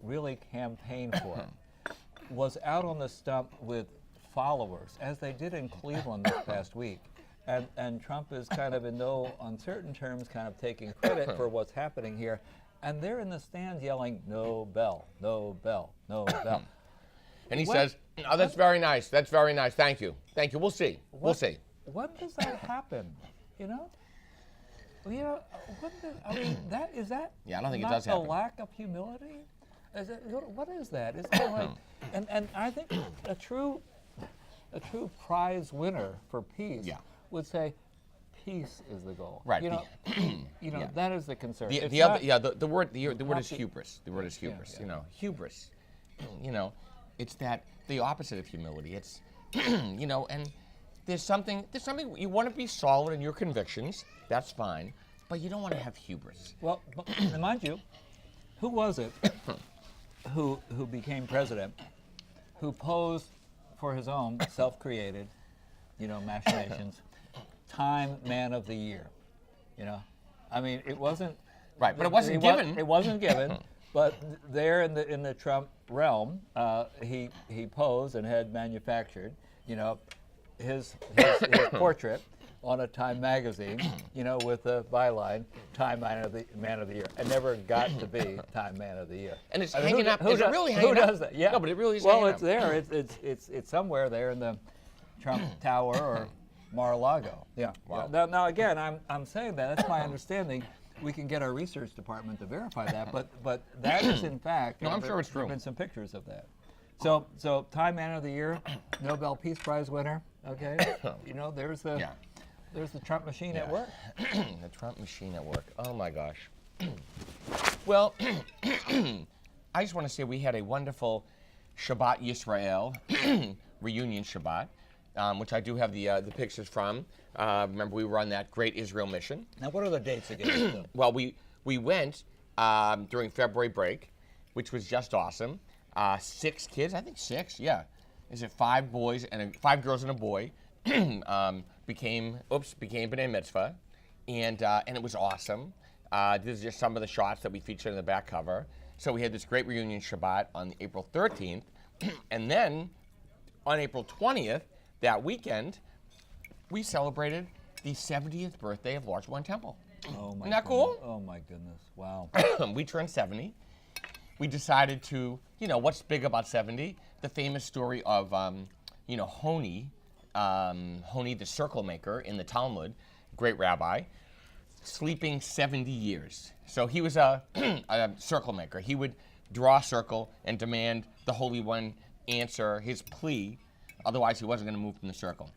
[SPEAKER 2] really campaigned for it, was out on the stump with followers, as they did in Cleveland this past week. And Trump is kind of in no uncertain terms kind of taking credit for what's happening here. And they're in the stands yelling, "No bell, no bell, no bell."
[SPEAKER 3] And he says, oh, that's very nice. That's very nice. Thank you. Thank you. We'll see. We'll see.
[SPEAKER 2] When does that happen? When that is that?
[SPEAKER 3] Yeah, I don't think it
[SPEAKER 2] not
[SPEAKER 3] does happen.
[SPEAKER 2] A lack of humility? What is that? Is that like, and I think a true prize winner for peace would say, peace is the goal.
[SPEAKER 3] Right.
[SPEAKER 2] That is the concern.
[SPEAKER 3] The word is hubris. The word is hubris. Hubris. It's the opposite of humility. It's and there's something you want to be solid in your convictions. That's fine, but you don't want to have hubris.
[SPEAKER 2] Well, mind you, who was it who became president, who posed for his own self-created, machinations? Time Man of the Year, it wasn't
[SPEAKER 3] right, but it wasn't given.
[SPEAKER 2] It wasn't given, but there in the Trump realm, he posed and had manufactured, his portrait on a Time magazine, with the byline "Time Man of the Year," and never got to be Time Man of the Year.
[SPEAKER 3] And it's hanging up. Is it really
[SPEAKER 2] Who
[SPEAKER 3] hanging up?
[SPEAKER 2] does that? Yeah.
[SPEAKER 3] No, but it really is.
[SPEAKER 2] Well,
[SPEAKER 3] hanging
[SPEAKER 2] it's
[SPEAKER 3] up.
[SPEAKER 2] there. It's somewhere there in the Trump Tower or Mar-a-Lago. Yeah.
[SPEAKER 3] Wow.
[SPEAKER 2] Now again, I'm saying that's my understanding. We can get our research department to verify that, but that is in fact.
[SPEAKER 3] No, I'm sure it's true.
[SPEAKER 2] There have been some pictures of that. So Time Man of the Year, Nobel Peace Prize winner. Okay. There's the Trump machine at work.
[SPEAKER 3] The Trump machine at work. Oh my gosh. Well, I just want to say we had a wonderful Shabbat Yisrael reunion Shabbat, which I do have the pictures from. Remember, we were on that Great Israel mission.
[SPEAKER 2] Now, what are the dates again?
[SPEAKER 3] Well, we went during February break, which was just awesome. 6 kids, I think 6, yeah. Is it 5 boys and 5 girls and a boy? became B'nai Mitzvah, and it was awesome. This is just some of the shots that we featured in the back cover. So we had this great reunion Shabbat on April 13th, and then on April 20th, that weekend, we celebrated the 70th birthday of Larchmont Temple.
[SPEAKER 2] Oh my!
[SPEAKER 3] Isn't that cool?
[SPEAKER 2] Oh my goodness! Wow.
[SPEAKER 3] We turned 70. We decided to, what's big about 70? The famous story of, Honi the circle maker in the Talmud, great rabbi, sleeping 70 years. So he was a circle maker. He would draw a circle and demand the Holy One answer his plea. Otherwise, he wasn't going to move from the circle.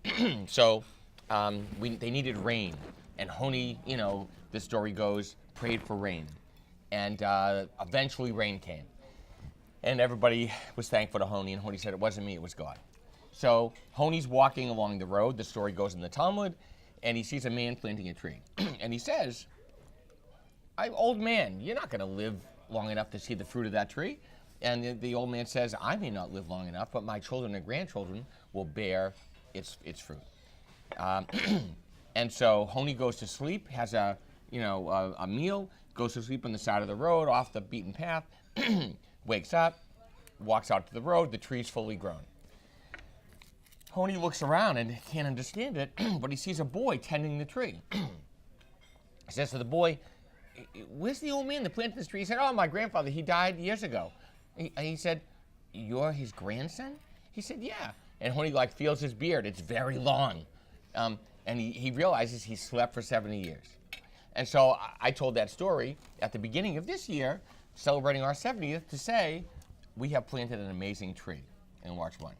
[SPEAKER 3] So they needed rain. And Honi, the story goes, prayed for rain. And eventually rain came. And everybody was thankful to Honi. And Honi said, it wasn't me, it was God. So Honey's walking along the road. The story goes in the Talmud, and he sees a man planting a tree. And he says, old man, you're not going to live long enough to see the fruit of that tree. And the old man says, I may not live long enough, but my children and grandchildren will bear its fruit. And so Honey goes to sleep, has a meal, goes to sleep on the side of the road, off the beaten path, wakes up, walks out to the road, the tree's fully grown. Honey looks around and can't understand it, but he sees a boy tending the tree. He says to the boy, where's the old man that planted this tree? He said, oh, my grandfather, he died years ago. He said, you're his grandson? He said, yeah. And Honey feels his beard, it's very long. And he realizes he slept for 70 years. And so I told that story at the beginning of this year, celebrating our 70th, to say, we have planted an amazing tree in Larchmont.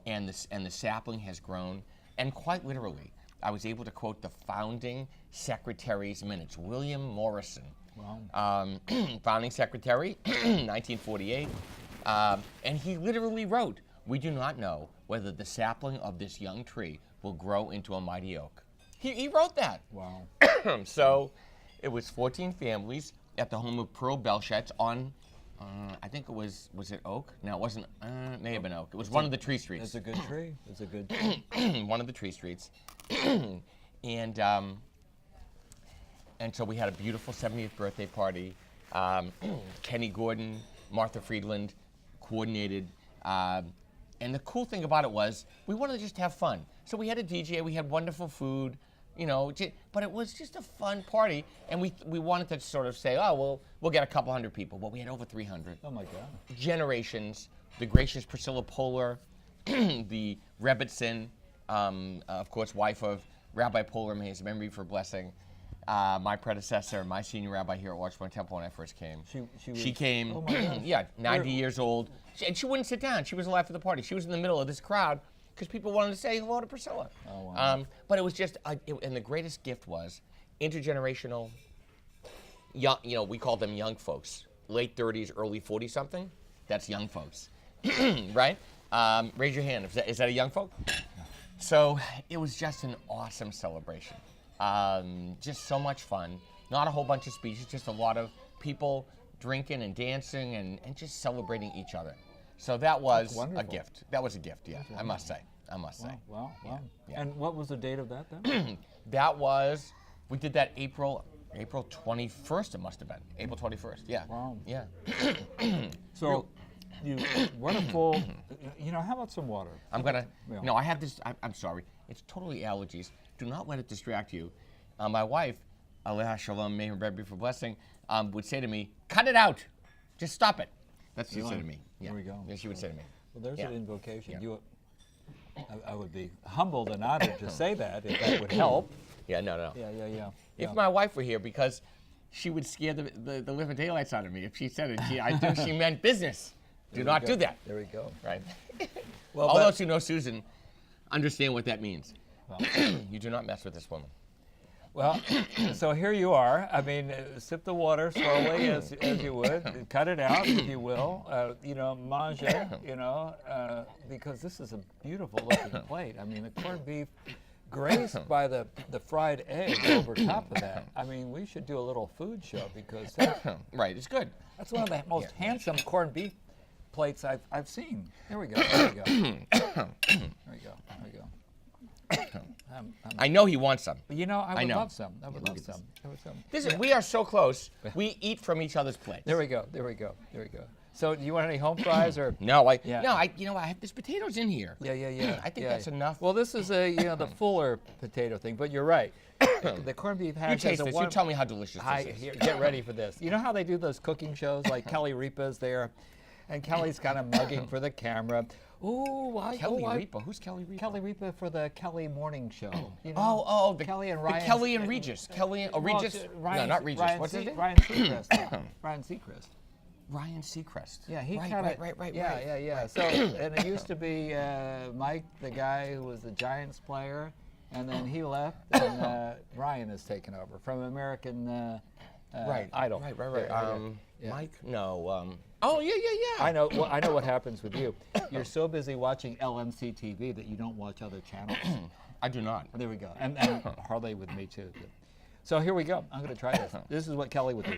[SPEAKER 3] And the sapling has grown, and quite literally, I was able to quote the founding secretary's minutes, William Morrison. Wow. Founding secretary, 1948. And he literally wrote, we do not know whether the sapling of this young tree will grow into a mighty oak. He wrote that. Wow. So it was 14 families at the home of Pearl Belschetz on, I think it was it oak? No, it wasn't, it may have been oak. It was one of the tree streets.
[SPEAKER 2] It's a good tree. It's a good tree.
[SPEAKER 3] One of the tree streets. And so we had a beautiful 70th birthday party. Kenny Gordon, Martha Friedland coordinated. And the cool thing about it was we wanted to just have fun. So we had a DJ, we had wonderful food, but it was just a fun party. And we wanted to sort of say, oh, well, we'll get a couple hundred people. Well, we had over 300.
[SPEAKER 2] Oh, my God.
[SPEAKER 3] Generations. The gracious Priscilla Poehler, the Rebbitzin, of course, wife of Rabbi Poehler, may his memory for blessing. My predecessor, my senior rabbi here at Larchmont Temple when I first came. She came,
[SPEAKER 2] oh my gosh.
[SPEAKER 3] yeah, 90 years old. And she wouldn't sit down. She was alive for the party. She was in the middle of this crowd because people wanted to say hello to Priscilla.
[SPEAKER 2] Oh, wow.
[SPEAKER 3] But it was just, and the greatest gift was intergenerational, young, we call them young folks. Late 30s, early 40-something, that's young folks, right? Raise your hand. Is that a young folk? So it was just an awesome celebration. Just so much fun. Not a whole bunch of speeches, just a lot of people drinking and dancing and just celebrating each other. So that was a gift. That was a gift, yeah, I must say.
[SPEAKER 2] Wow.
[SPEAKER 3] Yeah.
[SPEAKER 2] And what was the date of that then?
[SPEAKER 3] That was, we did that April 21st, it must have been. April 21st, yeah.
[SPEAKER 2] Wow.
[SPEAKER 3] Yeah.
[SPEAKER 2] So, wonderful, how about some water?
[SPEAKER 3] No, I have this, I'm sorry. It's totally allergies. Do not let it distract you. My wife, Aleha Shalom, may her Rabbi for blessing, would say to me, cut it out. Just stop it. That's what she said to me. Yeah.
[SPEAKER 2] There we go.
[SPEAKER 3] Yeah, she would say to me.
[SPEAKER 2] Well, there's an invocation.
[SPEAKER 3] Yeah.
[SPEAKER 2] I would be humbled and honored to say that if that would help.
[SPEAKER 3] Yeah, no.
[SPEAKER 2] Yeah.
[SPEAKER 3] If my wife were here, because she would scare the living daylights out of me. If she said it, I think she meant business. Do not do that.
[SPEAKER 2] There we go.
[SPEAKER 3] Right.
[SPEAKER 2] Well,
[SPEAKER 3] all those who know Susan understand what that means.
[SPEAKER 2] Well,
[SPEAKER 3] you do not mess with this woman.
[SPEAKER 2] Well, so here you are. I mean, sip the water slowly as you would. Cut it out, if you will. Mange it, because this is a beautiful looking plate. I mean, the corned beef graced by the fried egg over top of that. I mean, we should do a little food show because
[SPEAKER 3] right, it's good.
[SPEAKER 2] That's one of the most handsome corned beef plates I've seen. There we go. There we go.
[SPEAKER 3] I know he wants some.
[SPEAKER 2] I would love some. I would love some.
[SPEAKER 3] Listen, we are so close. We eat from each other's plates.
[SPEAKER 2] There we go. So, do you want any home fries or?
[SPEAKER 3] No, I have there's potatoes in here.
[SPEAKER 2] Yeah.
[SPEAKER 3] I think that's enough.
[SPEAKER 2] Well, this is the fuller potato thing, but you're right. The corned beef hash.
[SPEAKER 3] You taste this. You tell me how delicious this is.
[SPEAKER 2] Here, get ready for this. You know how they do those cooking shows, like Kelly Ripa's there, and Kelly's kind of mugging for the camera.
[SPEAKER 3] Kelly Ripa? Who's Kelly Ripa?
[SPEAKER 2] Kelly Ripa for the Kelly Morning Show.
[SPEAKER 3] The
[SPEAKER 2] Kelly and Ryan.
[SPEAKER 3] The Kelly and Regis.
[SPEAKER 2] Regis.
[SPEAKER 3] No, not Regis. What's his name?
[SPEAKER 2] Ryan Seacrest.
[SPEAKER 3] Ryan Seacrest.
[SPEAKER 2] Yeah, he
[SPEAKER 3] right.
[SPEAKER 2] Yeah. So, and it used to be Mike, the guy who was the Giants player, and then he left, and Ryan has taken over from American idol.
[SPEAKER 3] Right.
[SPEAKER 2] Yeah.
[SPEAKER 3] Mike? No. Oh, yeah.
[SPEAKER 2] I know. Well, I know what happens with you. You're so busy watching LMC-TV that you don't watch other channels.
[SPEAKER 3] I do not.
[SPEAKER 2] There we go. And Harley with me too. So here we go. I'm going to try this. This is what Kelly would do.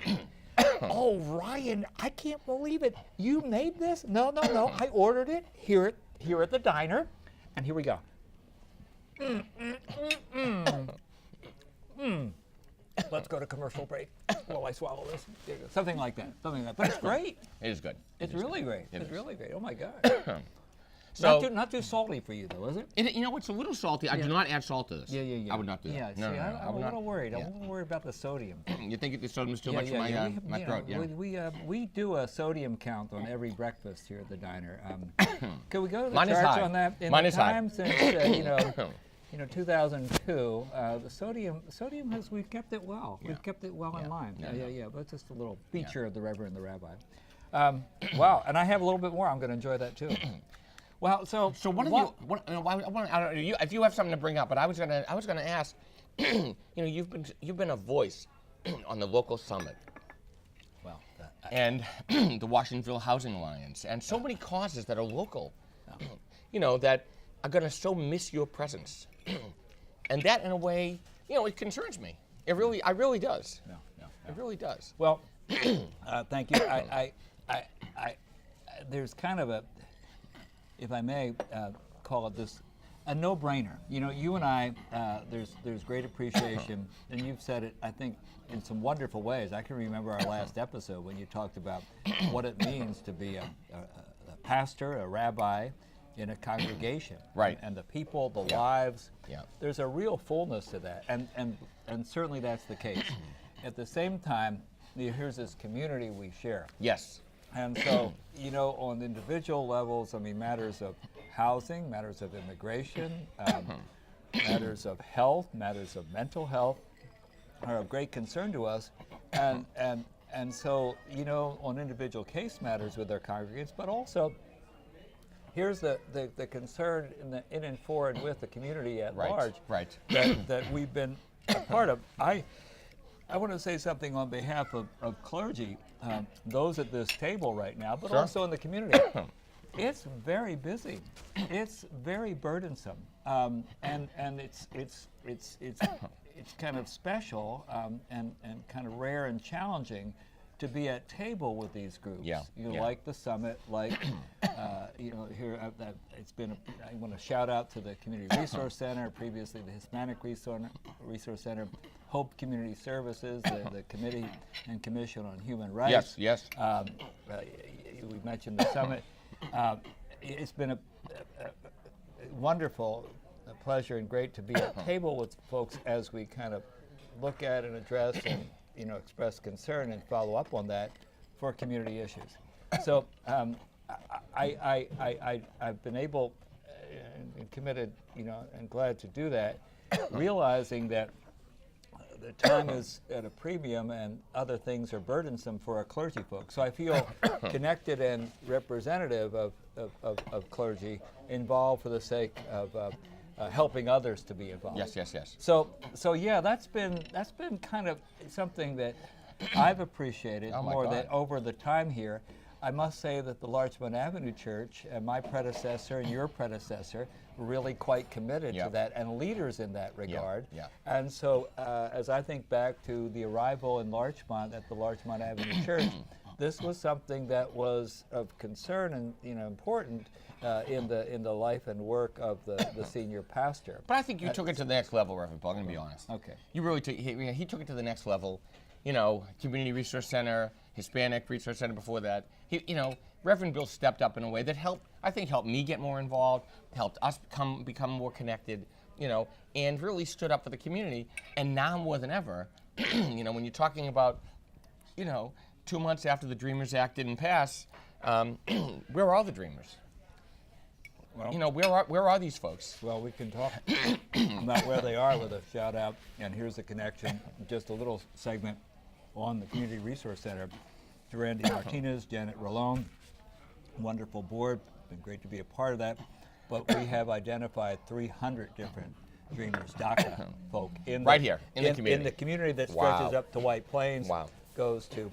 [SPEAKER 2] Oh, Ryan, I can't believe it. You made this? No. I ordered it here at the diner. And here we go. Let's go to commercial break while I swallow this. Something like that. But it's great.
[SPEAKER 3] It is good.
[SPEAKER 2] It's really great.
[SPEAKER 3] It
[SPEAKER 2] It's
[SPEAKER 3] is.
[SPEAKER 2] really great. Oh my God.
[SPEAKER 3] So,
[SPEAKER 2] not too salty for you though, is it?
[SPEAKER 3] you know, it's a little salty. I do not add salt to this.
[SPEAKER 2] Yeah.
[SPEAKER 3] I would not do that.
[SPEAKER 2] Yeah,
[SPEAKER 3] No,
[SPEAKER 2] see,
[SPEAKER 3] no,
[SPEAKER 2] I'm
[SPEAKER 3] I
[SPEAKER 2] a
[SPEAKER 3] would not.
[SPEAKER 2] little worried.
[SPEAKER 3] Yeah.
[SPEAKER 2] I'm a little worried about the sodium.
[SPEAKER 3] You think the sodium is too much for my throat? Yeah.
[SPEAKER 2] We do a sodium count on every breakfast here at the diner. Could we go to the
[SPEAKER 3] Mine is
[SPEAKER 2] charts
[SPEAKER 3] high.
[SPEAKER 2] on that? In
[SPEAKER 3] Mine
[SPEAKER 2] the
[SPEAKER 3] is high.
[SPEAKER 2] time since 2002, the sodium we've kept it well.
[SPEAKER 3] Yeah.
[SPEAKER 2] We've kept it well in line.
[SPEAKER 3] Yeah.
[SPEAKER 2] But just a little feature of the Reverend and the Rabbi. Wow, and I have a little bit more. I'm going to enjoy that too. Well, so
[SPEAKER 3] if you have something to bring up, but I was gonna ask, you've been a voice on the local summit.
[SPEAKER 2] Well,
[SPEAKER 3] and the Washingtonville Housing Alliance, and so many causes that are local, that are gonna so miss your presence, and that in a way, it concerns me. It really does.
[SPEAKER 2] No.
[SPEAKER 3] It really does.
[SPEAKER 2] Well, thank you. I there's kind of a, if I may call it this, a no-brainer. You and I, there's great appreciation, and you've said it, I think, in some wonderful ways. I can remember our last episode when you talked about what it means to be a pastor, a rabbi, in a congregation.
[SPEAKER 3] Right.
[SPEAKER 2] And the people, the lives.
[SPEAKER 3] Yeah.
[SPEAKER 2] There's a real fullness to that, and certainly that's the case. At the same time, here's this community we share.
[SPEAKER 3] Yes.
[SPEAKER 2] And so, on individual levels, matters of housing, matters of immigration, matters of health, matters of mental health are of great concern to us. And so, on individual case matters with our congregants, but also here's the concern in and for and with the community at large that we've been a part of. I want to say something on behalf of clergy, those at this table right now, but also in the community. It's very busy. It's very burdensome, and it's kind of special and kind of rare and challenging to be at table with these groups. Like the summit, like here it's been. I want to shout out to the Community Resource Center, previously the Hispanic Resource Center, Hope Community Services, the Committee and Commission on Human Rights.
[SPEAKER 3] Yes.
[SPEAKER 2] We mentioned the summit. It's been a wonderful pleasure and great to be at table with folks as we kind of look at and address and express concern and follow up on that for community issues. So I've been able and committed, and glad to do that, realizing that the time is at a premium and other things are burdensome for our clergy folks. So I feel connected and representative of clergy involved for the sake of helping others to be involved.
[SPEAKER 3] Yes.
[SPEAKER 2] So yeah, that's been kind of something that I've appreciated more than over the time here. I must say that the Larchmont Avenue Church and my predecessor and your predecessor were really quite committed to that, and leaders in that regard. And so as I think back to the arrival in Larchmont at the Larchmont Avenue Church, this was something that was of concern and important in the life and work of the senior pastor.
[SPEAKER 3] But I think you took it to the next level, Reverend Paul. I'm going to be honest.
[SPEAKER 2] Okay.
[SPEAKER 3] You really took he took it to the next level. Community Resource Center, Hispanic Resource Center before that. Reverend Bill stepped up in a way that helped me get more involved, helped us become more connected, and really stood up for the community. And now more than ever, when you're talking about, 2 months after the Dreamers Act didn't pass, where are the Dreamers? Well, where are these folks?
[SPEAKER 2] Well, we can talk about where they are with a shout out, and here's the connection, just a little segment on the Community Resource Center to Randy Martinez, Janet Rolone, wonderful board, been great to be a part of that, but we have identified 300 different Dreamers DACA folk in
[SPEAKER 3] right here in the community.
[SPEAKER 2] In the community that stretches up to White Plains.
[SPEAKER 3] Wow.
[SPEAKER 2] goes to,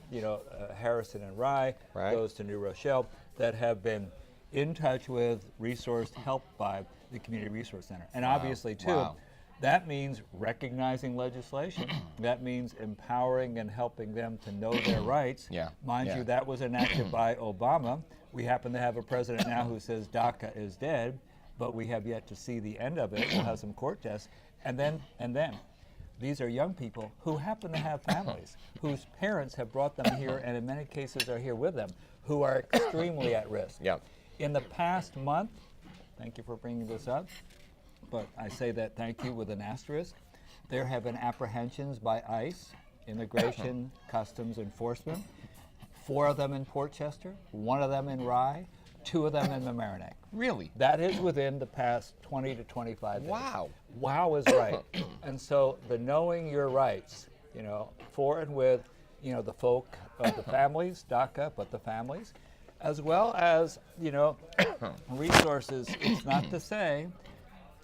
[SPEAKER 2] Harrison and Rye,
[SPEAKER 3] Right.
[SPEAKER 2] goes to New Rochelle, that have been in touch with, resourced, helped by the Community Resource Center. And obviously, too,
[SPEAKER 3] Wow.
[SPEAKER 2] that means recognizing legislation. That means empowering and helping them to know their rights.
[SPEAKER 3] Yeah.
[SPEAKER 2] Mind
[SPEAKER 3] Yeah.
[SPEAKER 2] you, that was enacted by Obama. We happen to have a president now who says DACA is dead, but we have yet to see the end of it. We'll have some court tests. And then, these are young people who happen to have families, whose parents have brought them here and in many cases are here with them, who are extremely at risk.
[SPEAKER 3] Yeah.
[SPEAKER 2] In the past month, thank you for bringing this up, but I say that thank you with an asterisk, there have been apprehensions by ICE, Immigration Customs Enforcement, 4 of them in Port Chester, 1 of them in Rye, 2 of them in Mamaroneck.
[SPEAKER 3] Really?
[SPEAKER 2] That is within the past 20 to 25 days.
[SPEAKER 3] Wow.
[SPEAKER 2] Wow is right. And so the knowing your rights, for and with, the folk of the families, DACA, but the families, as well as, resources. It's not to say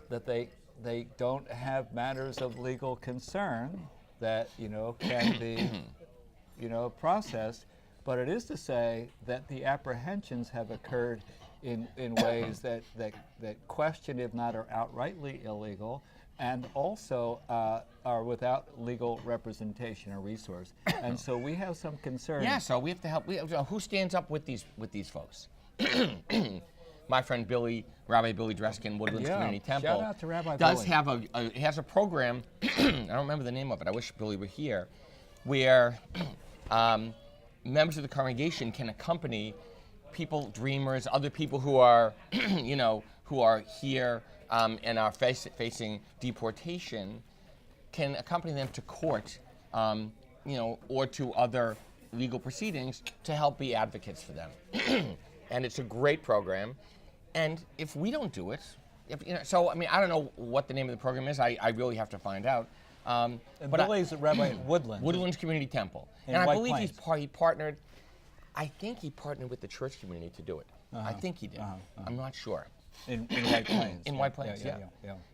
[SPEAKER 2] that they don't have matters of legal concern that, can be, processed, but it is to say that the apprehensions have occurred in ways that question, if not are outrightly illegal, and also are without legal representation or resource. And so we have some concern.
[SPEAKER 3] Yeah, so we have to help. Who stands up with these folks? My friend Rabbi Billy Dreskin, Woodlands Community Temple,
[SPEAKER 2] shout out to Rabbi
[SPEAKER 3] does
[SPEAKER 2] Billy.
[SPEAKER 3] has a program. I don't remember the name of it. I wish Billy were here, where members of the congregation can accompany people, dreamers, other people who are, who are here and are facing deportation, can accompany them to court, or to other legal proceedings to help be advocates for them. And it's a great program. And if we don't do it, I don't know what the name of the program is. I really have to find out.
[SPEAKER 2] And
[SPEAKER 3] but
[SPEAKER 2] Billy's Rabbi at Woodlands.
[SPEAKER 3] Woodlands Community Temple.
[SPEAKER 2] In
[SPEAKER 3] And I
[SPEAKER 2] White
[SPEAKER 3] believe
[SPEAKER 2] Plains.
[SPEAKER 3] he partnered, I think he partnered with the church community to do it. I think he did. I'm not sure.
[SPEAKER 2] In White Plains.
[SPEAKER 3] In White Plains, yeah.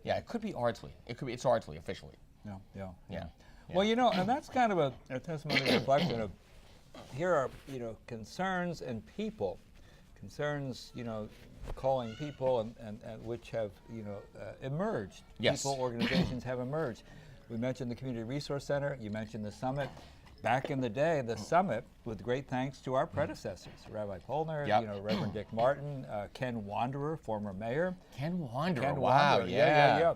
[SPEAKER 3] Yeah, it could be Ardsley. It's Ardsley officially.
[SPEAKER 2] Yeah. Well, and that's kind of a testimony to reflection of here are, concerns and people, concerns, calling people and which have, emerged.
[SPEAKER 3] Yes.
[SPEAKER 2] People, organizations have emerged. We mentioned the Community Resource Center. You mentioned the summit. Back in the day, the summit, with great thanks to our predecessors, Rabbi Polner, Reverend Dick Martin, Ken Wanderer, former mayor.
[SPEAKER 3] Ken Wanderer.
[SPEAKER 2] Wow,
[SPEAKER 3] Wow,
[SPEAKER 2] yeah.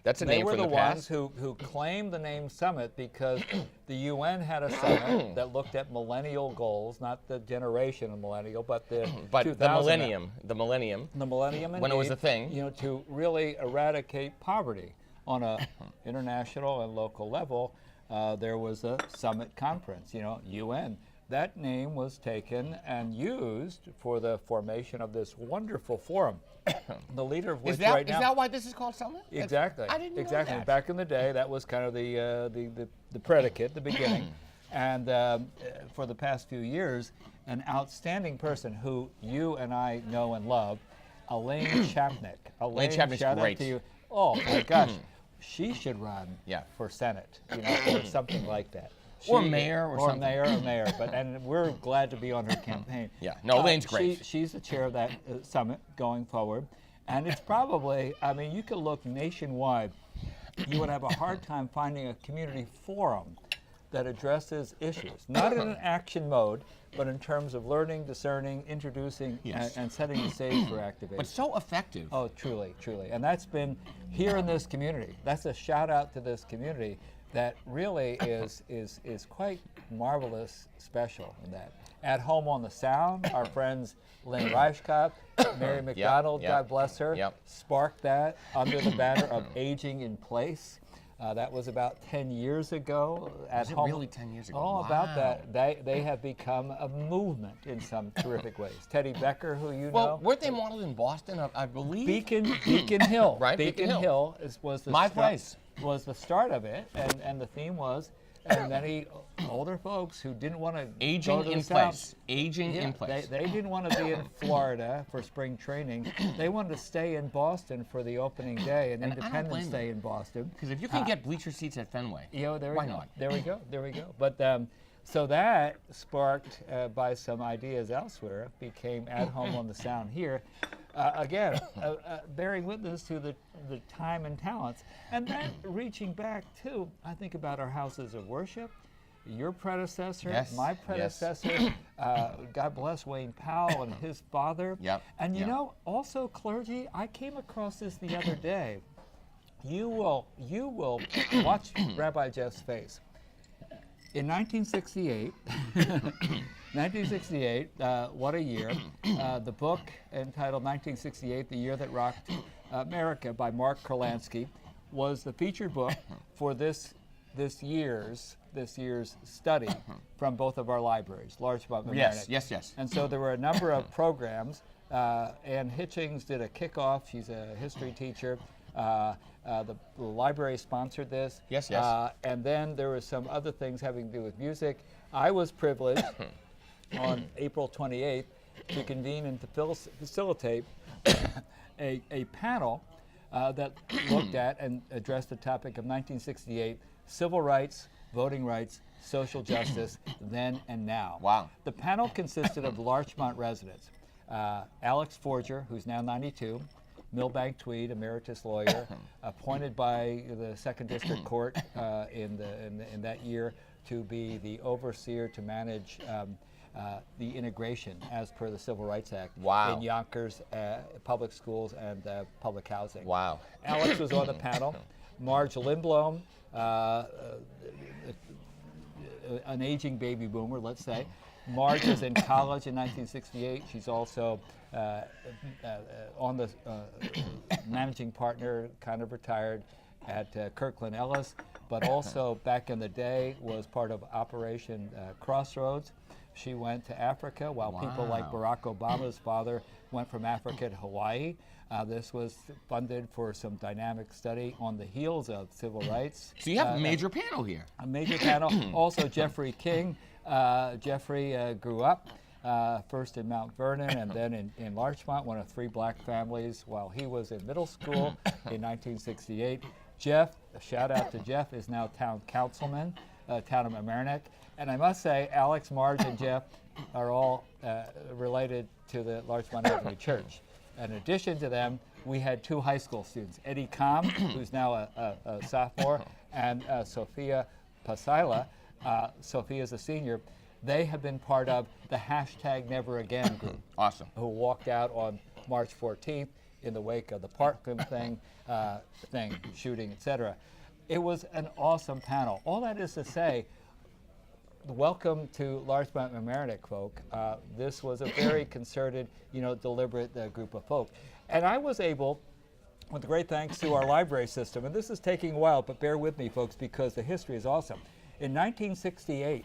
[SPEAKER 3] That's a
[SPEAKER 2] They
[SPEAKER 3] name
[SPEAKER 2] were
[SPEAKER 3] from
[SPEAKER 2] the
[SPEAKER 3] the
[SPEAKER 2] ones
[SPEAKER 3] past.
[SPEAKER 2] who claimed the name Summit because the UN had a summit that looked at millennial goals, not the generation of millennial, but the
[SPEAKER 3] But
[SPEAKER 2] 2000
[SPEAKER 3] the millennium.
[SPEAKER 2] The millennium,
[SPEAKER 3] When it was
[SPEAKER 2] indeed,
[SPEAKER 3] a thing.
[SPEAKER 2] to really eradicate poverty on a international and local level. There was a summit conference, UN. That name was taken and used for the formation of this wonderful forum. The leader of which
[SPEAKER 3] Is that
[SPEAKER 2] right now.
[SPEAKER 3] is that why this is called Summit?
[SPEAKER 2] Exactly.
[SPEAKER 3] I didn't know
[SPEAKER 2] exactly.
[SPEAKER 3] that.
[SPEAKER 2] Back in the day, that was kind of the predicate, the beginning. And for the past few years, an outstanding person who you and I know and love, Elaine Chapnick.
[SPEAKER 3] Elaine Chapnick's
[SPEAKER 2] shout out
[SPEAKER 3] great.
[SPEAKER 2] to you. Oh my gosh, she should run
[SPEAKER 3] Yeah.
[SPEAKER 2] for Senate, or something like that.
[SPEAKER 3] Or mayor or something.
[SPEAKER 2] Mayor. And we're glad to be on her campaign.
[SPEAKER 3] Yeah. No, Elaine's great.
[SPEAKER 2] She's the chair of that summit going forward. And it's probably, you could look nationwide, you would have a hard time finding a community forum that addresses issues, not in an action mode, but in terms of learning, discerning, introducing,
[SPEAKER 3] Yes.
[SPEAKER 2] and setting the stage for activation.
[SPEAKER 3] But so effective.
[SPEAKER 2] Oh, truly. And that's been here in this community. That's a shout out to this community that really is quite marvelous, special in that. At Home on the Sound, our friends Lynn Reichkopf, Mary McDonald,
[SPEAKER 3] yep,
[SPEAKER 2] God bless her,
[SPEAKER 3] yep.
[SPEAKER 2] sparked that under the banner of Aging in Place. That was about 10 years ago.
[SPEAKER 3] Was it really 10 years ago?
[SPEAKER 2] Oh, about
[SPEAKER 3] Wow.
[SPEAKER 2] that. They have become a movement in some terrific ways. Teddy Becker, who you
[SPEAKER 3] Well,
[SPEAKER 2] know.
[SPEAKER 3] weren't they modeled in Boston? I believe.
[SPEAKER 2] Beacon Hill.
[SPEAKER 3] Right,
[SPEAKER 2] Beacon
[SPEAKER 3] Beacon
[SPEAKER 2] Hill was the
[SPEAKER 3] My
[SPEAKER 2] start,
[SPEAKER 3] place.
[SPEAKER 2] was the start of it, and the theme was, and many older folks who didn't want to
[SPEAKER 3] Aging
[SPEAKER 2] go to
[SPEAKER 3] in
[SPEAKER 2] the South.
[SPEAKER 3] place. Aging in place.
[SPEAKER 2] They didn't want to be in Florida for spring training. They wanted to stay in Boston for the opening day and
[SPEAKER 3] And I don't
[SPEAKER 2] Independence
[SPEAKER 3] blame
[SPEAKER 2] Day in Boston.
[SPEAKER 3] Because if you can get bleacher seats at Fenway,
[SPEAKER 2] There
[SPEAKER 3] why
[SPEAKER 2] we go.
[SPEAKER 3] not?
[SPEAKER 2] There we go. But So that, sparked by some ideas elsewhere, became At Home on the Sound here. Again, bearing witness to the time and talents. And then reaching back to, I think about our houses of worship, your predecessor,
[SPEAKER 3] Yes,
[SPEAKER 2] my
[SPEAKER 3] yes.
[SPEAKER 2] predecessor, God bless Wayne Powell and his father.
[SPEAKER 3] Yep,
[SPEAKER 2] And you
[SPEAKER 3] yep.
[SPEAKER 2] know, also clergy, I came across this the other day. You will watch Rabbi Jeff's face. In 1968, 1968, what a year, the book entitled 1968, The Year That Rocked America by Mark Kurlansky was the featured book for this year's study from both of our libraries, Larchmont and
[SPEAKER 3] Yes,
[SPEAKER 2] Mamaroneck.
[SPEAKER 3] yes.
[SPEAKER 2] And so there were a number of programs. Ann Hitchings did a kickoff. She's a history teacher. The library sponsored this.
[SPEAKER 3] Yes, yes.
[SPEAKER 2] And then there were some other things having to do with music. I was privileged on April 28th to convene and to facilitate a panel that looked at and addressed the topic of 1968, civil rights, voting rights, social justice, then and now.
[SPEAKER 3] Wow.
[SPEAKER 2] The panel consisted of Larchmont residents. Alex Forger, who's now 92, Milbank Tweed, emeritus lawyer, appointed by the Second District Court in that year to be the overseer to manage the integration as per the Civil Rights Act
[SPEAKER 3] Wow.
[SPEAKER 2] in Yonkers public schools and public housing.
[SPEAKER 3] Wow.
[SPEAKER 2] Alex was on the panel. Marge Lindblom, an aging baby boomer, let's say. Marge was in college in 1968. She's also on the managing partner, kind of retired at Kirkland Ellis, but also back in the day was part of Operation Crossroads. She went to Africa while people like Barack Obama's father went from Africa to Hawaii. This was funded for some dynamic study on the heels of civil rights.
[SPEAKER 3] So you have a major panel here.
[SPEAKER 2] A major panel. Also Jeffrey King. Jeffrey grew up first in Mount Vernon and then in Larchmont, one of 3 black families while he was in middle school in 1968. Jeff, a shout out to Jeff, is now town councilman, town of Mamaroneck. And I must say, Alex, Marge, and Jeff are all related to the Larchmont Avenue Church. In addition to them, we had 2 high school students, Eddie Kahn, who's now a sophomore, and Sophia Pasila. Sophia's a senior. They have been part of the #NeverAgain group.
[SPEAKER 3] Awesome.
[SPEAKER 2] Who walked out on March 14th in the wake of the Parkland shooting, etc. It was an awesome panel. All that is to say, welcome to Larchmont Mamaroneck folk. This was a very concerted, deliberate group of folk. And I was able, with great thanks to our library system, and this is taking a while, but bear with me, folks, because the history is awesome. In 1968,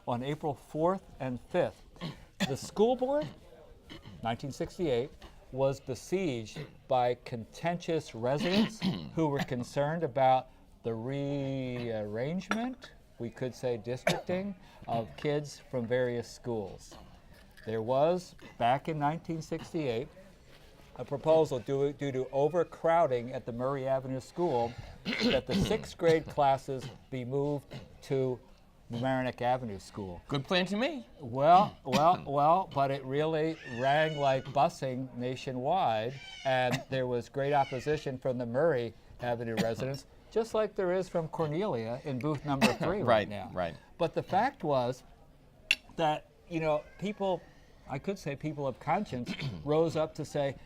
[SPEAKER 2] on April 4th and 5th, the school board, 1968, was besieged by contentious residents who were concerned about the rearrangement, we could say districting, of kids from various schools. There was, back in 1968, a proposal due to overcrowding at the Murray Avenue School that the 6th grade classes be moved to Mamaroneck Avenue School.
[SPEAKER 3] Good plan to me.
[SPEAKER 2] Well, but it really rang like busing nationwide, and there was great opposition from the Murray Avenue residents, just like there is from Cornelia in booth number 3 right now.
[SPEAKER 3] Right.
[SPEAKER 2] But the fact was that, people, I could say people of conscience, rose up to say,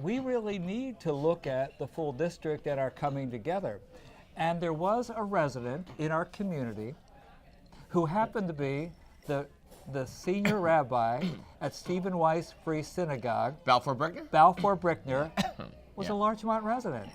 [SPEAKER 2] we really need to look at the full district and our coming together. And there was a resident in our community who happened to be the senior rabbi at Stephen Weiss Free Synagogue.
[SPEAKER 3] Balfour Brickner?
[SPEAKER 2] Balfour Brickner was
[SPEAKER 3] Yeah.
[SPEAKER 2] a Larchmont resident.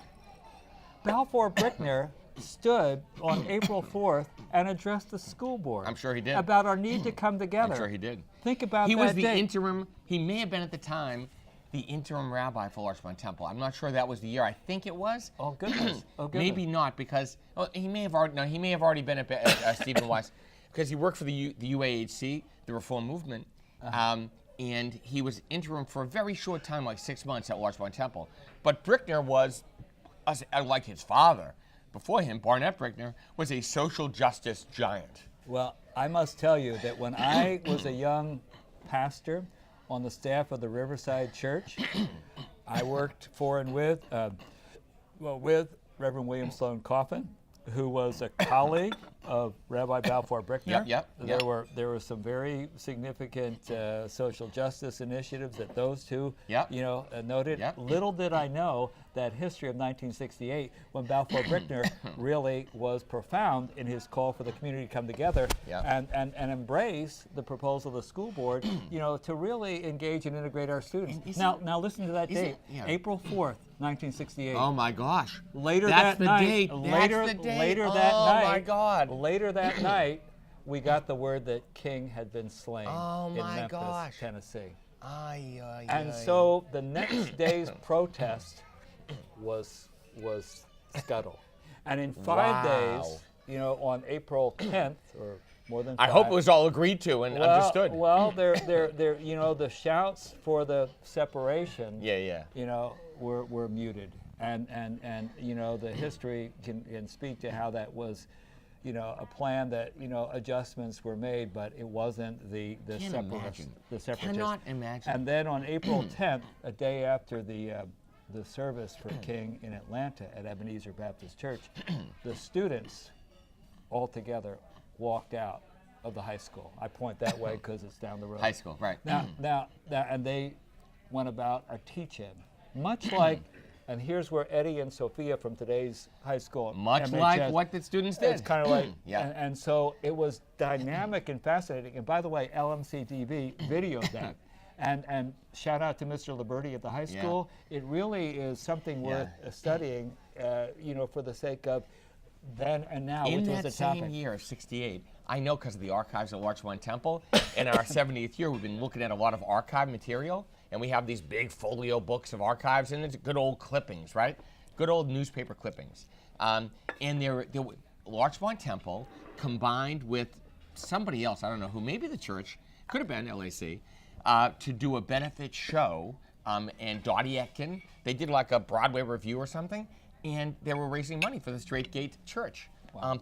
[SPEAKER 2] Balfour Brickner stood on April 4th and addressed the school board.
[SPEAKER 3] I'm sure he did.
[SPEAKER 2] About our need to come together.
[SPEAKER 3] I'm sure he did.
[SPEAKER 2] Think about
[SPEAKER 3] He
[SPEAKER 2] that
[SPEAKER 3] was the
[SPEAKER 2] date.
[SPEAKER 3] interim, he may have been at the time the interim rabbi for Larchmont Temple. I'm not sure that was the year. I think it was.
[SPEAKER 2] Oh goodness. Oh goodness.
[SPEAKER 3] Maybe not, because he may have already been at Stephen Weiss, because he worked for the UAHC, the Reform Movement, and he was interim for a very short time, like 6 months at Larchmont Temple. But Brickner was, like his father before him, Barnett Brickner, was a social justice giant.
[SPEAKER 2] Well, I must tell you that when I was a young pastor on the staff of the Riverside Church, I worked for and with Reverend William Sloan Coffin, who was a colleague of Rabbi Balfour Brickner. There were some very significant social justice initiatives that those two, noted. Little did I know that history of 1968, when Balfour Brickner really was profound in his call for the community to come together and embrace the proposal of the school board, to really engage and integrate our students. Now listen to that date, April 4th. 1968.
[SPEAKER 3] Oh my gosh!
[SPEAKER 2] Later
[SPEAKER 3] That's
[SPEAKER 2] that night.
[SPEAKER 3] Date.
[SPEAKER 2] Later,
[SPEAKER 3] That's the date.
[SPEAKER 2] later that
[SPEAKER 3] oh
[SPEAKER 2] night.
[SPEAKER 3] Oh my God!
[SPEAKER 2] Later that night, we got the word that King had been slain in
[SPEAKER 3] my
[SPEAKER 2] Memphis,
[SPEAKER 3] gosh.
[SPEAKER 2] Tennessee.
[SPEAKER 3] And
[SPEAKER 2] so the next day's protest was scuttled, and in 5 days, on April 10th or more than 5.
[SPEAKER 3] I hope it was all agreed to and understood.
[SPEAKER 2] Well, the shouts for the separation. Were muted, and the history can speak to how that was, a plan that adjustments were made, but it wasn't the separatists.
[SPEAKER 3] Cannot imagine.
[SPEAKER 2] And then on April 10th, a day after the service for King in Atlanta at Ebenezer Baptist Church, the students all together walked out of the high school. I point that way because it's down the road.
[SPEAKER 3] High school, right?
[SPEAKER 2] Now, and they went about a teach-in. Much like, and here's where Eddie and Sophia from today's high school.
[SPEAKER 3] Much
[SPEAKER 2] MHS,
[SPEAKER 3] like what the students did.
[SPEAKER 2] It's kind of like, and so it was dynamic and fascinating. And by the way, LMC-TV videoed that. And shout out to Mr. Liberti at the high school. It really is something worth studying, for the sake of then and now,
[SPEAKER 3] in
[SPEAKER 2] which
[SPEAKER 3] that
[SPEAKER 2] was the topic.
[SPEAKER 3] same year of '68, I know because of the archives at Larchmont Temple. In our 70th year, we've been looking at a lot of archive material. And we have these big folio books of archives, and it's good old clippings, right? Good old newspaper clippings. And there Larchmont Temple combined with somebody else, I don't know who, maybe the church, could have been LAC, to do a benefit show. And Dottie Etkin, they did like a Broadway review or something, and they were raising money for the Straight Gate Church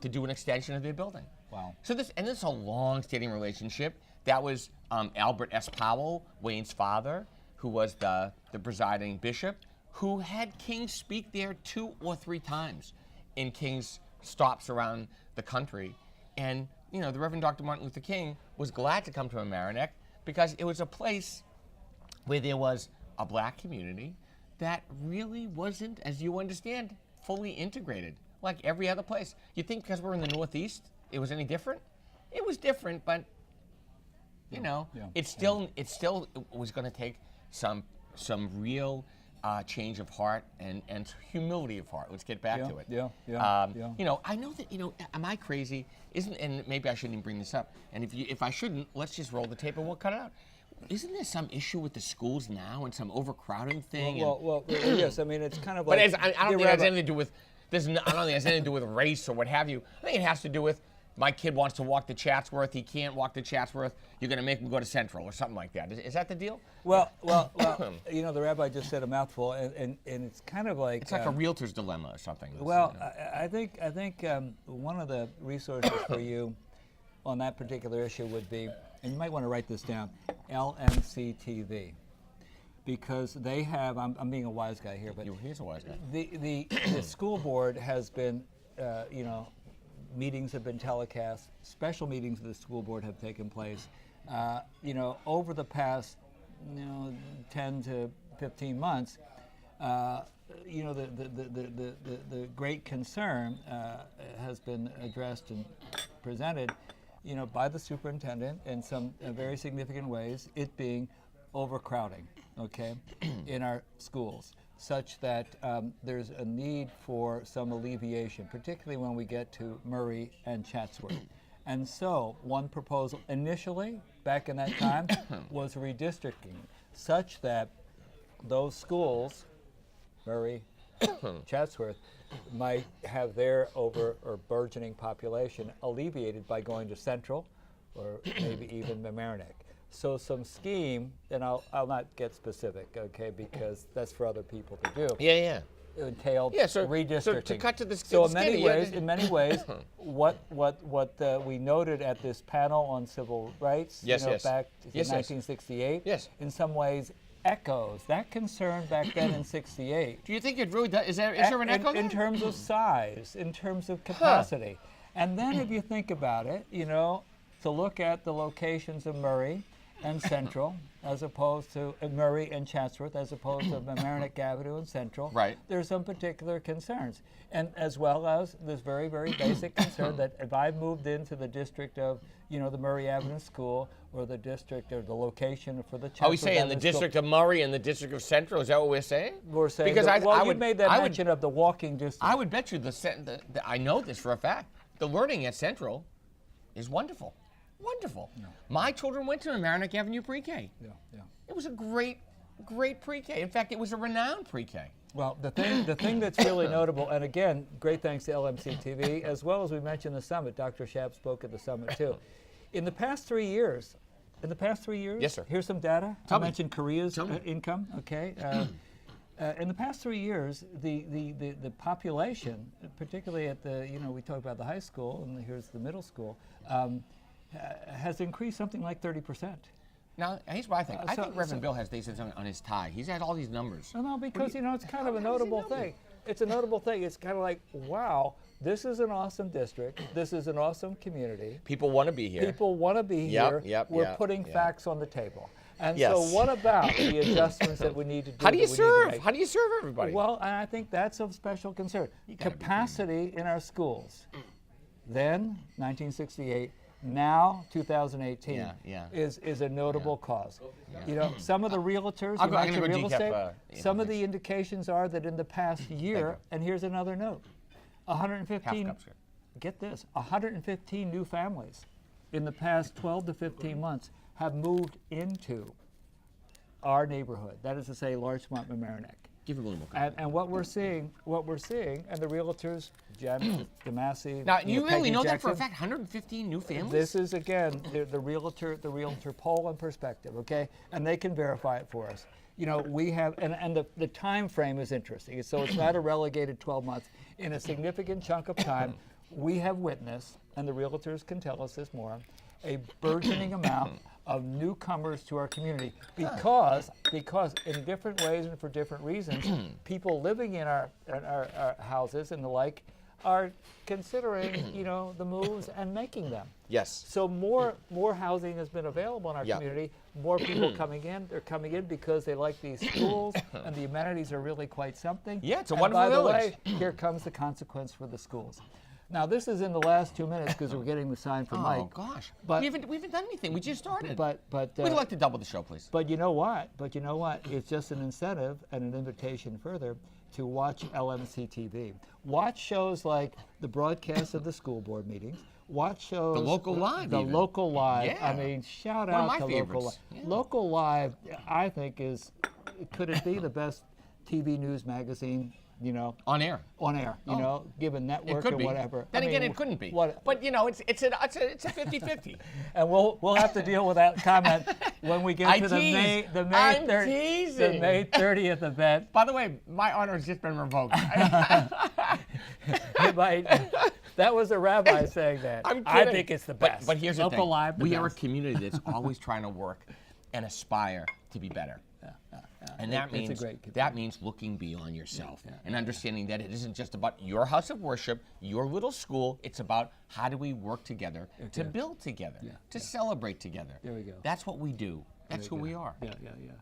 [SPEAKER 3] to do an extension of their building.
[SPEAKER 2] Wow.
[SPEAKER 3] So this is a long-standing relationship. That was Albert S. Powell, Wayne's father, who was the presiding bishop, who had King speak there 2 or 3 times in King's stops around the country. And, the Reverend Dr. Martin Luther King was glad to come to Mamaroneck because it was a place where there was a black community that really wasn't, as you understand, fully integrated, like every other place. You think because we're in the Northeast, it was any different? It was different, but, it still was going to take some real change of heart and humility of heart. Let's get back to it. I know that, am I crazy? And maybe I shouldn't even bring this up. And if I shouldn't, let's just roll the tape and we'll cut it out. Isn't there some issue with the schools now and some overcrowding thing?
[SPEAKER 2] Well, yes. I mean, it's kind of like.
[SPEAKER 3] But I don't think it has anything to do with this. I don't think it has anything to do with race or what have you. I think it has to do with my kid wants to walk to Chatsworth. He can't walk to Chatsworth. You're going to make him go to Central or something like that. Is that the deal?
[SPEAKER 2] Well, the rabbi just said a mouthful, and it's kind of like.
[SPEAKER 3] It's like a realtor's dilemma or something.
[SPEAKER 2] Well, I think one of the resources for you on that particular issue would be, and you might want to write this down, LMC-TV. Because they have, I'm being a wise guy here, but
[SPEAKER 3] he's a wise guy.
[SPEAKER 2] The school board has been, meetings have been telecast, special meetings of the school board have taken place, over the past, 10 to 15 months. The great concern has been addressed and presented, by the superintendent in some very significant ways, it being overcrowding, in our schools, such that there's a need for some alleviation, particularly when we get to Murray and Chatsworth. And so one proposal initially, back in that time, was redistricting, such that those schools, Murray, Chatsworth, might have their burgeoning population alleviated by going to Central or maybe even Mamaroneck. So some scheme, and I'll not get specific, because that's for other people to do.
[SPEAKER 3] Yeah.
[SPEAKER 2] entailed
[SPEAKER 3] so
[SPEAKER 2] redistricting.
[SPEAKER 3] to cut to the
[SPEAKER 2] So in
[SPEAKER 3] skinny,
[SPEAKER 2] many ways, what we noted at this panel on civil rights,
[SPEAKER 3] Yes,
[SPEAKER 2] you know,
[SPEAKER 3] yes.
[SPEAKER 2] back in
[SPEAKER 3] Yes, yes.
[SPEAKER 2] 1968,
[SPEAKER 3] Yes.
[SPEAKER 2] in some ways echoes that concern back then in 68.
[SPEAKER 3] Do you think it really does? Is there an echo
[SPEAKER 2] in
[SPEAKER 3] there?
[SPEAKER 2] terms of size, in terms of capacity. And then if you think about it, you know, to look at the locations of Murray and Central, as opposed to Murray and Chatsworth, as opposed to Mamaroneck Avenue and Central,
[SPEAKER 3] Right.
[SPEAKER 2] there's some particular concerns. And as well as this very, very basic concern that if I moved into the district of, you know, the Murray Avenue School, or the district or the location for the Chatsworth
[SPEAKER 3] Are we saying the
[SPEAKER 2] Avenue
[SPEAKER 3] district
[SPEAKER 2] School,
[SPEAKER 3] of Murray and the district of Central? Is that what we're saying?
[SPEAKER 2] we're saying
[SPEAKER 3] because
[SPEAKER 2] that,
[SPEAKER 3] I
[SPEAKER 2] you
[SPEAKER 3] would
[SPEAKER 2] made that
[SPEAKER 3] I would-
[SPEAKER 2] mention of the walking distance.
[SPEAKER 3] I would bet you I know this for a fact. The learning at Central is wonderful. Wonderful.
[SPEAKER 2] Yeah.
[SPEAKER 3] My children went to Mamaroneck Avenue Pre-K.
[SPEAKER 2] Yeah, yeah.
[SPEAKER 3] It was a great pre-K. In fact, it was a renowned Pre-K.
[SPEAKER 2] Well, the thing that's really notable, and again, great thanks to LMC-TV, as well as we mentioned the summit. Dr. Schaap spoke at the summit too. In the past 3 years,
[SPEAKER 3] Yes, sir.
[SPEAKER 2] Here's some data.
[SPEAKER 3] Tell
[SPEAKER 2] I
[SPEAKER 3] me.
[SPEAKER 2] mentioned Korea's
[SPEAKER 3] Tell me.
[SPEAKER 2] income. Okay. In the past 3 years, the population, particularly at the, you know, we talk about the high school, and here's the middle school, has increased something like 30%.
[SPEAKER 3] Now, here's what I think. I
[SPEAKER 2] so-
[SPEAKER 3] think Reverend Bill has these on his tie. He's had all these numbers.
[SPEAKER 2] No, because you know it's kind of a
[SPEAKER 3] how does he
[SPEAKER 2] notable
[SPEAKER 3] know
[SPEAKER 2] thing. It's a notable thing. It's kind of like, wow, this is an awesome district. This is an awesome community.
[SPEAKER 3] People want to be here.
[SPEAKER 2] People want to be
[SPEAKER 3] Yep,
[SPEAKER 2] here.
[SPEAKER 3] yep,
[SPEAKER 2] We're
[SPEAKER 3] yep,
[SPEAKER 2] putting
[SPEAKER 3] yep.
[SPEAKER 2] facts on the table. And
[SPEAKER 3] Yes.
[SPEAKER 2] so, what about the adjustments that we need to do?
[SPEAKER 3] How do you
[SPEAKER 2] that we need to
[SPEAKER 3] serve?
[SPEAKER 2] make?
[SPEAKER 3] How do you serve everybody?
[SPEAKER 2] Well, and I think that's of special concern.
[SPEAKER 3] gotta be kidding
[SPEAKER 2] Capacity in our schools. Then, 1968. Now, 2018
[SPEAKER 3] Yeah.
[SPEAKER 2] is a notable cause. You know, some of the realtors,
[SPEAKER 3] I'm
[SPEAKER 2] you
[SPEAKER 3] gonna
[SPEAKER 2] mentioned
[SPEAKER 3] go
[SPEAKER 2] real
[SPEAKER 3] decaf,
[SPEAKER 2] estate. Some of the indications are that in the past year, and here's another note, 115.
[SPEAKER 3] Half cups here.
[SPEAKER 2] Get this, 115 new families in the past 12 to 15 months have moved into our neighborhood. That is to say, Larchmont, Mamaroneck.
[SPEAKER 3] Give him a little more.
[SPEAKER 2] And what we're seeing, and the realtors, Jen DeMasi.
[SPEAKER 3] Now, you really
[SPEAKER 2] Peggy
[SPEAKER 3] know that for a
[SPEAKER 2] Jackson,
[SPEAKER 3] fact? 115 new families?
[SPEAKER 2] This is again the realtor poll and perspective, okay, and they can verify it for us. You know, we have, and the time frame is interesting. So it's not a relegated 12 months. In a significant chunk of time, we have witnessed, and the realtors can tell us this more, a burgeoning amount of newcomers to our community because in different ways and for different reasons, people living in our houses and the like are considering, you know, the moves and making them.
[SPEAKER 3] Yes.
[SPEAKER 2] So more housing has been available in our
[SPEAKER 3] Yeah.
[SPEAKER 2] community. More people coming in. They're coming in because they like these schools and the amenities are really quite something.
[SPEAKER 3] Yeah, it's a
[SPEAKER 2] And
[SPEAKER 3] wonderful
[SPEAKER 2] by
[SPEAKER 3] village.
[SPEAKER 2] the way, here comes the consequence for the schools. Now this is in the last 2 minutes because we're getting the sign from Mike.
[SPEAKER 3] Oh, gosh.
[SPEAKER 2] But-
[SPEAKER 3] we haven't done anything. We just started.
[SPEAKER 2] But
[SPEAKER 3] We'd like to double the show, please.
[SPEAKER 2] but you know what? It's just an incentive and an invitation further to watch LMC-TV. Watch shows like the broadcast of the school board meetings. Watch shows.
[SPEAKER 3] The Local Live
[SPEAKER 2] The
[SPEAKER 3] even.
[SPEAKER 2] Local Live.
[SPEAKER 3] Yeah.
[SPEAKER 2] I mean, shout
[SPEAKER 3] One of
[SPEAKER 2] out
[SPEAKER 3] my
[SPEAKER 2] to
[SPEAKER 3] favorites.
[SPEAKER 2] Local Live.
[SPEAKER 3] Yeah.
[SPEAKER 2] Local Live, I think, could it be the best TV news magazine? You know,
[SPEAKER 3] On air.
[SPEAKER 2] on air. You know, given network
[SPEAKER 3] It could
[SPEAKER 2] or
[SPEAKER 3] be.
[SPEAKER 2] whatever.
[SPEAKER 3] Then
[SPEAKER 2] I
[SPEAKER 3] again,
[SPEAKER 2] mean,
[SPEAKER 3] it couldn't be.
[SPEAKER 2] What,
[SPEAKER 3] But you know, it's a 50-50.
[SPEAKER 2] and we'll have to deal with that comment when we get
[SPEAKER 3] I
[SPEAKER 2] to the
[SPEAKER 3] tease.
[SPEAKER 2] May
[SPEAKER 3] I'm
[SPEAKER 2] 30th
[SPEAKER 3] teasing.
[SPEAKER 2] the May 30th event.
[SPEAKER 3] By the way, my honor has just been revoked.
[SPEAKER 2] You might- that was a rabbi saying that.
[SPEAKER 3] I'm
[SPEAKER 2] I
[SPEAKER 3] kidding.
[SPEAKER 2] think it's the best.
[SPEAKER 3] But here's the
[SPEAKER 2] Local
[SPEAKER 3] thing.
[SPEAKER 2] Live, the
[SPEAKER 3] We are a
[SPEAKER 2] best.
[SPEAKER 3] community that's always trying to work and aspire to be better. And that
[SPEAKER 2] It's a
[SPEAKER 3] means
[SPEAKER 2] great community.
[SPEAKER 3] that means looking beyond yourself and understanding that it isn't just about your house of worship, your little school. It's about how do we work together to build together, to celebrate together.
[SPEAKER 2] There we go.
[SPEAKER 3] That's what we do. That's who we are.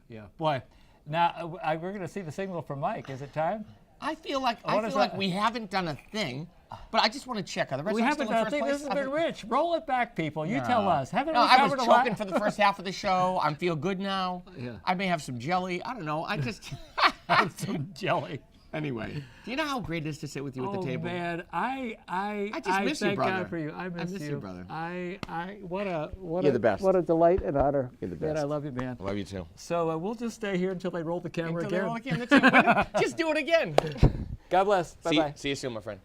[SPEAKER 2] Yeah. Boy, now we're going to see the signal from Mike. Is it time?
[SPEAKER 3] I feel like
[SPEAKER 2] what is that?
[SPEAKER 3] we haven't done a thing, but I just want to check. Are the rest
[SPEAKER 2] We
[SPEAKER 3] of us
[SPEAKER 2] haven't
[SPEAKER 3] still in
[SPEAKER 2] done a
[SPEAKER 3] first
[SPEAKER 2] thing.
[SPEAKER 3] place?
[SPEAKER 2] This has been rich. Roll it back, people. You tell us. Haven't
[SPEAKER 3] No,
[SPEAKER 2] we
[SPEAKER 3] I
[SPEAKER 2] covered
[SPEAKER 3] was
[SPEAKER 2] a lot?
[SPEAKER 3] choking for the first half of the show. I feel good now.
[SPEAKER 2] Yeah.
[SPEAKER 3] I may have some jelly. I don't know. I just
[SPEAKER 2] Some jelly.
[SPEAKER 3] Anyway, do you know how great it is to sit with you at the table?
[SPEAKER 2] Oh man, I
[SPEAKER 3] just miss you,
[SPEAKER 2] thank
[SPEAKER 3] brother.
[SPEAKER 2] God for you. I miss
[SPEAKER 3] you, brother.
[SPEAKER 2] What
[SPEAKER 3] You're the best.
[SPEAKER 2] What a delight and honor.
[SPEAKER 3] You're the
[SPEAKER 2] Man, I
[SPEAKER 3] best.
[SPEAKER 2] love you, man.
[SPEAKER 3] Love you too.
[SPEAKER 2] So we'll just stay here until they roll the camera
[SPEAKER 3] Until they
[SPEAKER 2] again.
[SPEAKER 3] roll again, that's it. Just do it again.
[SPEAKER 2] God bless. Bye bye.
[SPEAKER 3] See you soon, my friend.